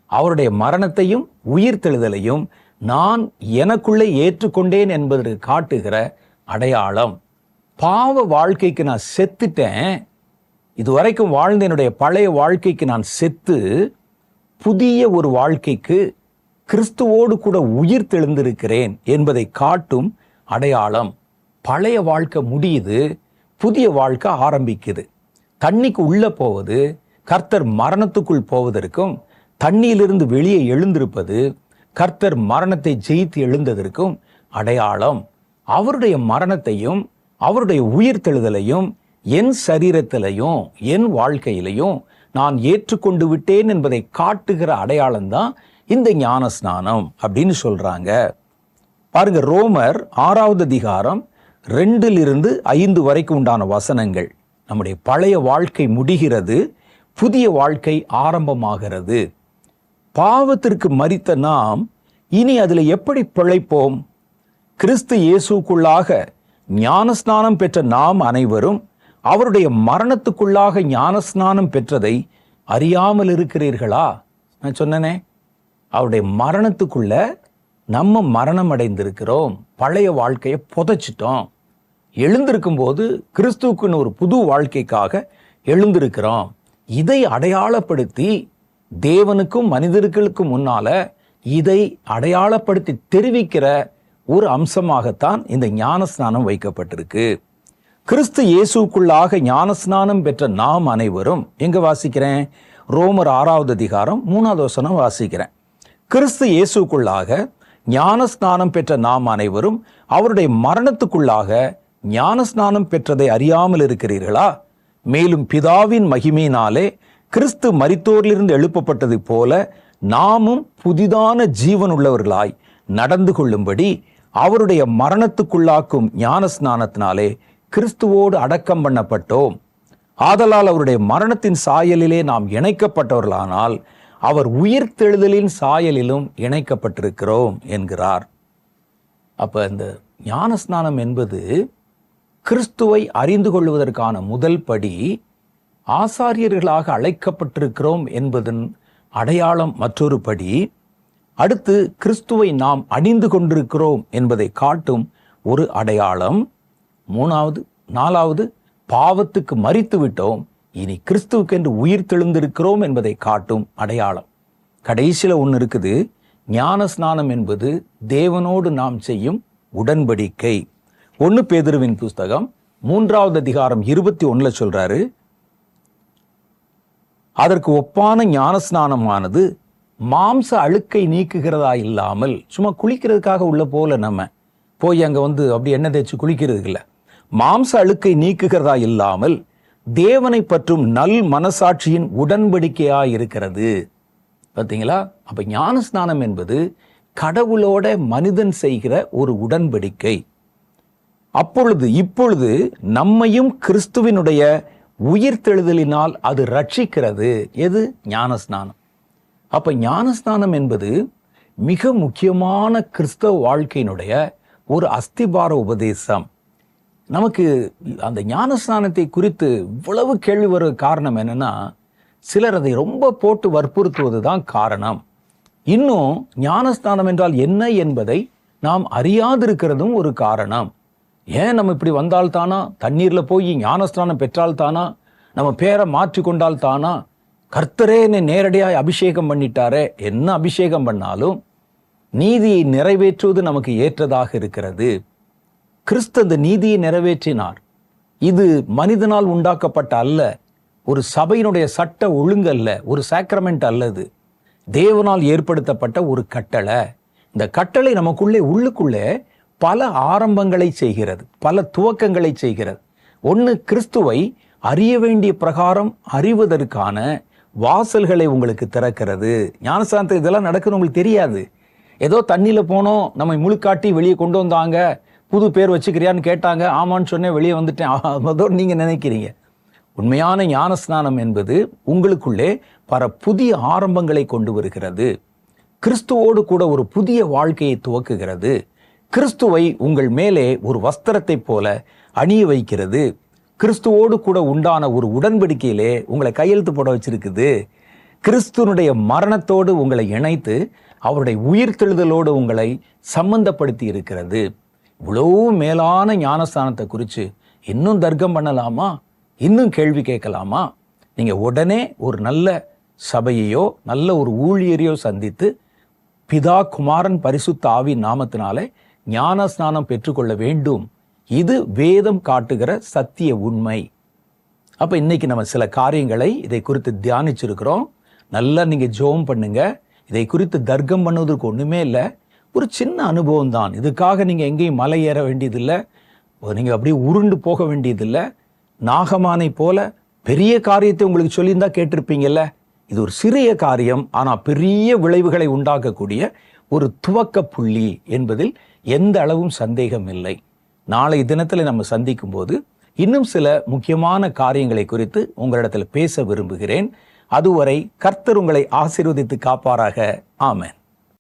அவருடைய மரணத்தையும் உயிர்த்தெழுதலையும் நான் எனக்குள்ளே ஏற்றுக்கொண்டேன் என்பதற்கு காட்டுகிற அடையாளம். பாவ வாழ்க்கைக்கு நான் செத்துட்டேன், இதுவரைக்கும் வாழ்ந்த என்னுடைய பழைய வாழ்க்கைக்கு நான் செத்து புதிய ஒரு வாழ்க்கைக்கு கிறிஸ்துவோடு கூட உயிர் தெழுந்திருக்கிறேன் என்பதை காட்டும் அடையாளம். பழைய வாழ்க்கை முடியுது, புதிய வாழ்க்கை ஆரம்பிக்குது. தண்ணிக்கு உள்ள போவது கர்த்தர் மரணத்துக்குள் போவதற்கும், தண்ணியிலிருந்து வெளியே எழுந்திருப்பது கர்த்தர் மரணத்தை ஜெயித்து எழுந்ததற்கும் அடையாளம். அவருடைய மரணத்தையும் அவருடைய உயிர்த்தெழுதலையும் என் சரீரத்திலையும் என் வாழ்க்கையிலையும் நான் ஏற்றுக்கொண்டு விட்டேன் என்பதை காட்டுகிற அடையாளம் தான் இந்த ஞானஸ்நானம் அப்படின்னு சொல்றாங்க. பாருங்க, ரோமர் 6வது அதிகாரம் 2-5 வரைக்கும் உண்டான வசனங்கள். நம்முடைய பழைய வாழ்க்கை முடிகிறது, புதிய வாழ்க்கை ஆரம்பமாகிறது. பாவத்திற்கு மரித்த நாம் இனி அதில் எப்படி பிழைப்போம்? கிறிஸ்து இயேசுக்குள்ளாக ஞானஸ்நானம் பெற்ற நாம் அனைவரும் அவருடைய மரணத்துக்குள்ளாக ஞானஸ்நானம் பெற்றதை அறியாமல் இருக்கிறீர்களா? நான் சொன்னனே, அவருடைய மரணத்துக்குள்ள நம்ம மரணம் அடைந்திருக்கிறோம். பழைய வாழ்க்கையை புதைச்சிட்டோம். எழுந்திருக்கும் போது கிறிஸ்துவுக்குன்னு ஒரு புது வாழ்க்கைக்காக எழுந்திருக்கிறோம். இதை அடையாளப்படுத்தி தேவனுக்கும் மனிதர்களுக்கும் முன்னால இதை அடையாளப்படுத்தி தெரிவிக்கிற ஒரு அம்சமாகத்தான் இந்த ஞானஸ்நானம் வைக்கப்பட்டிருக்கு. கிறிஸ்து இயேசுக்குள்ளாக ஞானஸ்நானம் பெற்ற நாம் அனைவரும், எங்க வாசிக்கிறேன்? ரோமர் 6வது அதிகாரம் 3வது வசனம் வாசிக்கிறேன். கிறிஸ்து இயேசுக்குள்ளாக ஞானஸ்நானம் பெற்ற நாம் அனைவரும் அவருடைய மரணத்துக்குள்ளாக ஞானஸ்நானம் பெற்றதை அறியாமல் இருக்கிறீர்களா? மேலும் பிதாவின் மகிமையினாலே கிறிஸ்து மரித்தோரிலிருந்து எழுப்பப்பட்டது போல நாமும் புதிதான ஜீவன் உள்ளவர்களாய் நடந்து கொள்ளும்படி அவருடைய மரணத்துக்குள்ளாக்கும் ஞானஸ்நானத்தினாலே கிறிஸ்துவோடு அடக்கம் பண்ணப்பட்டோம். ஆதலால் அவருடைய மரணத்தின் சாயலிலே நாம் இணைக்கப்பட்டவர்களானால் அவர் உயிர்த்தெழுதலின் சாயலிலும் இணைக்கப்பட்டிருக்கிறோம் என்கிறார். அப்ப இந்த ஞானஸ்நானம் என்பது கிறிஸ்துவை அறிந்து கொள்வதற்கான முதல் படி. ஆசாரியர்களாக அழைக்கப்பட்டிருக்கிறோம் என்பதன் அடையாளம் மற்றொரு படி. அடுத்து கிறிஸ்துவை நாம் அணிந்து கொண்டிருக்கிறோம் என்பதை காட்டும் ஒரு அடையாளம். 4வது பாவத்துக்கு மரித்து விட்டோம், இனி கிறிஸ்துவுக்கென்று உயிர் தெழுந்திருக்கிறோம் என்பதை காட்டும் அடையாளம். கடைசியில் ஒன்று இருக்குது, ஞானஸ்நானம் என்பது தேவனோடு நாம் செய்யும் உடன்படிக்கை. 1 பேதுருவின் புஸ்தகம் 3வது அதிகாரம் 21 சொல்றாரு, அதற்கு ஒப்பான ஞானஸ்நானமானது மாம்ச அழுக்கை நீக்குகிறதா இல்லாமல், சும்மா குளிக்கிறதுக்காக உள்ள போல நம்ம போய் அங்க அப்படி எண்ணெய் தேய்ச்சி குளிக்கிறது இல்லை, மாம்ச அழுக்கை நீக்குகிறதா இல்லாமல் தேவனை பற்றும் நல் மனசாட்சியின் உடன்படிக்கையா இருக்கிறது. பார்த்தீங்களா? அப்ப ஞானஸ்நானம் என்பது கடவுளோட மனிதன் செய்கிற ஒரு உடன்படிக்கை. இப்பொழுது நம்மையும் கிறிஸ்துவினுடைய உயிர்த்தெழுதலினால் அது ரட்சிக்கிறது. எது? ஞானஸ்நானம். அப்ப ஞானஸ்நானம் என்பது மிக முக்கியமான கிறிஸ்தவ வாழ்க்கையினுடைய ஒரு அஸ்திபார உபதேசம். நமக்கு அந்த ஞானஸ்நானத்தை குறித்து இவ்வளவு கேள்வி வர காரணம் என்னன்னா, சிலர் அதை ரொம்ப போட்டு வற்புறுத்துவது தான் காரணம். இன்னும் ஞானஸ்நானம் என்றால் என்ன என்பதை நாம் அறியாதிருக்கிறதும் ஒரு காரணம். ஏன் நம்ம இப்படி வந்தால் தானா, தண்ணீர்ல போய் ஞானஸ்நானம் பெற்றால் தானா, நம்ம பேரை மாற்றி கொண்டால் தானா, கர்த்தரே என்னை நேரடியாய் அபிஷேகம் பண்ணிட்டாரே, என்ன அபிஷேகம் பண்ணாலும் நீதியை நிறைவேற்றுவது நமக்கு ஏற்றதாக இருக்கிறது. கிறிஸ்து அந்த நீதியை நிறைவேற்றினார். இது மனிதனால் உண்டாக்கப்பட்ட அல்ல, ஒரு சபையினுடைய சட்ட ஒழுங்கு அல்ல, ஒரு சாக்ரமெண்ட் அல்லது, தேவனால் ஏற்படுத்தப்பட்ட ஒரு கட்டளை. இந்த கட்டளை நமக்குள்ளே உள்ளுக்குள்ளே பல ஆரம்பங்களை செய்கிறது, பல துவக்கங்களை செய்கிறது. ஒன்று, கிறிஸ்துவை அறிய வேண்டிய பிரகாரம் அறிவதற்கான வாசல்களை உங்களுக்கு திறக்கிறது. ஞானஸ்நானத்தில் இதெல்லாம் நடக்குன்னு உங்களுக்கு தெரியாது. ஏதோ தண்ணியில போனோம், நம்மை முழுக்காட்டி வெளியே கொண்டு வந்தாங்க, புது பேர் வச்சுக்கிறியான்னு கேட்டாங்க, ஆமான்னு சொன்னேன், வெளியே வந்துட்டேன், அதோடு நீங்க நினைக்கிறீங்க. உண்மையான ஞானஸ்நானம் என்பது உங்களுக்குள்ளே புதிய ஆரம்பங்களை கொண்டு வருகிறது. கிறிஸ்துவோடு கூட ஒரு புதிய வாழ்க்கையை துவக்குகிறது. கிறிஸ்துவை உங்கள் மேலே ஒரு வஸ்திரத்தை போல அணிய வைக்கிறது. கிறிஸ்துவோடு கூட உண்டான ஒரு உடன்படிக்கையிலே உங்களை கையெழுத்து போட வச்சிருக்குது. கிறிஸ்துவனுடைய மரணத்தோடு உங்களை இணைத்து அவருடைய உயிர்த்தெழுதலோடு உங்களை சம்பந்தப்படுத்தி இருக்கிறது. இவ்வளவு மேலான ஞானஸ்தானத்தை குறித்து இன்னும் தர்க்கம் பண்ணலாமா, இன்னும் கேள்வி கேட்கலாமா? நீங்க உடனே ஒரு நல்ல சபையையோ நல்ல ஒரு ஊழியரையோ சந்தித்து பிதா குமாரன் பரிசுத்த ஆவி நாமத்தினாலே ஞானஸ்நானம் பெற்றுக்கொள்ள வேண்டும். இது வேதம் காட்டுகிற சத்திய உண்மை. அப்ப இன்னைக்கு நம்ம சில காரியங்களை இதை குறித்து தியானிச்சிருக்கிறோம். நல்லா நீங்க ஜெபம் பண்ணுங்க. இதை குறித்து தர்க்கம் பண்ணுவதற்கு ஒண்ணுமே இல்லை, ஒரு சின்ன அனுபவம் தான். இதுக்காக நீங்க எங்கேயும் மலை ஏற வேண்டியதில்லை, நீங்க அப்படியே உருண்டு போக வேண்டியதில்லை. நாகமானை போல பெரிய காரியத்தை உங்களுக்கு சொல்லியிருந்தா கேட்டிருப்பீங்கல்ல. இது ஒரு சிறிய காரியம், ஆனா பெரிய விளைவுகளை உண்டாக்கக்கூடிய ஒரு துவக்க புள்ளி என்பதில் எந்த அளவும் சந்தேகம் இல்லை. நாளை தினத்தில் நம்ம சந்திக்கும் போது இன்னும் சில முக்கியமான காரியங்களை குறித்து உங்களிடத்தில் பேச விரும்புகிறேன். அதுவரை கர்த்தர் உங்களை ஆசீர்வதித்து காப்பாராக. ஆமென்.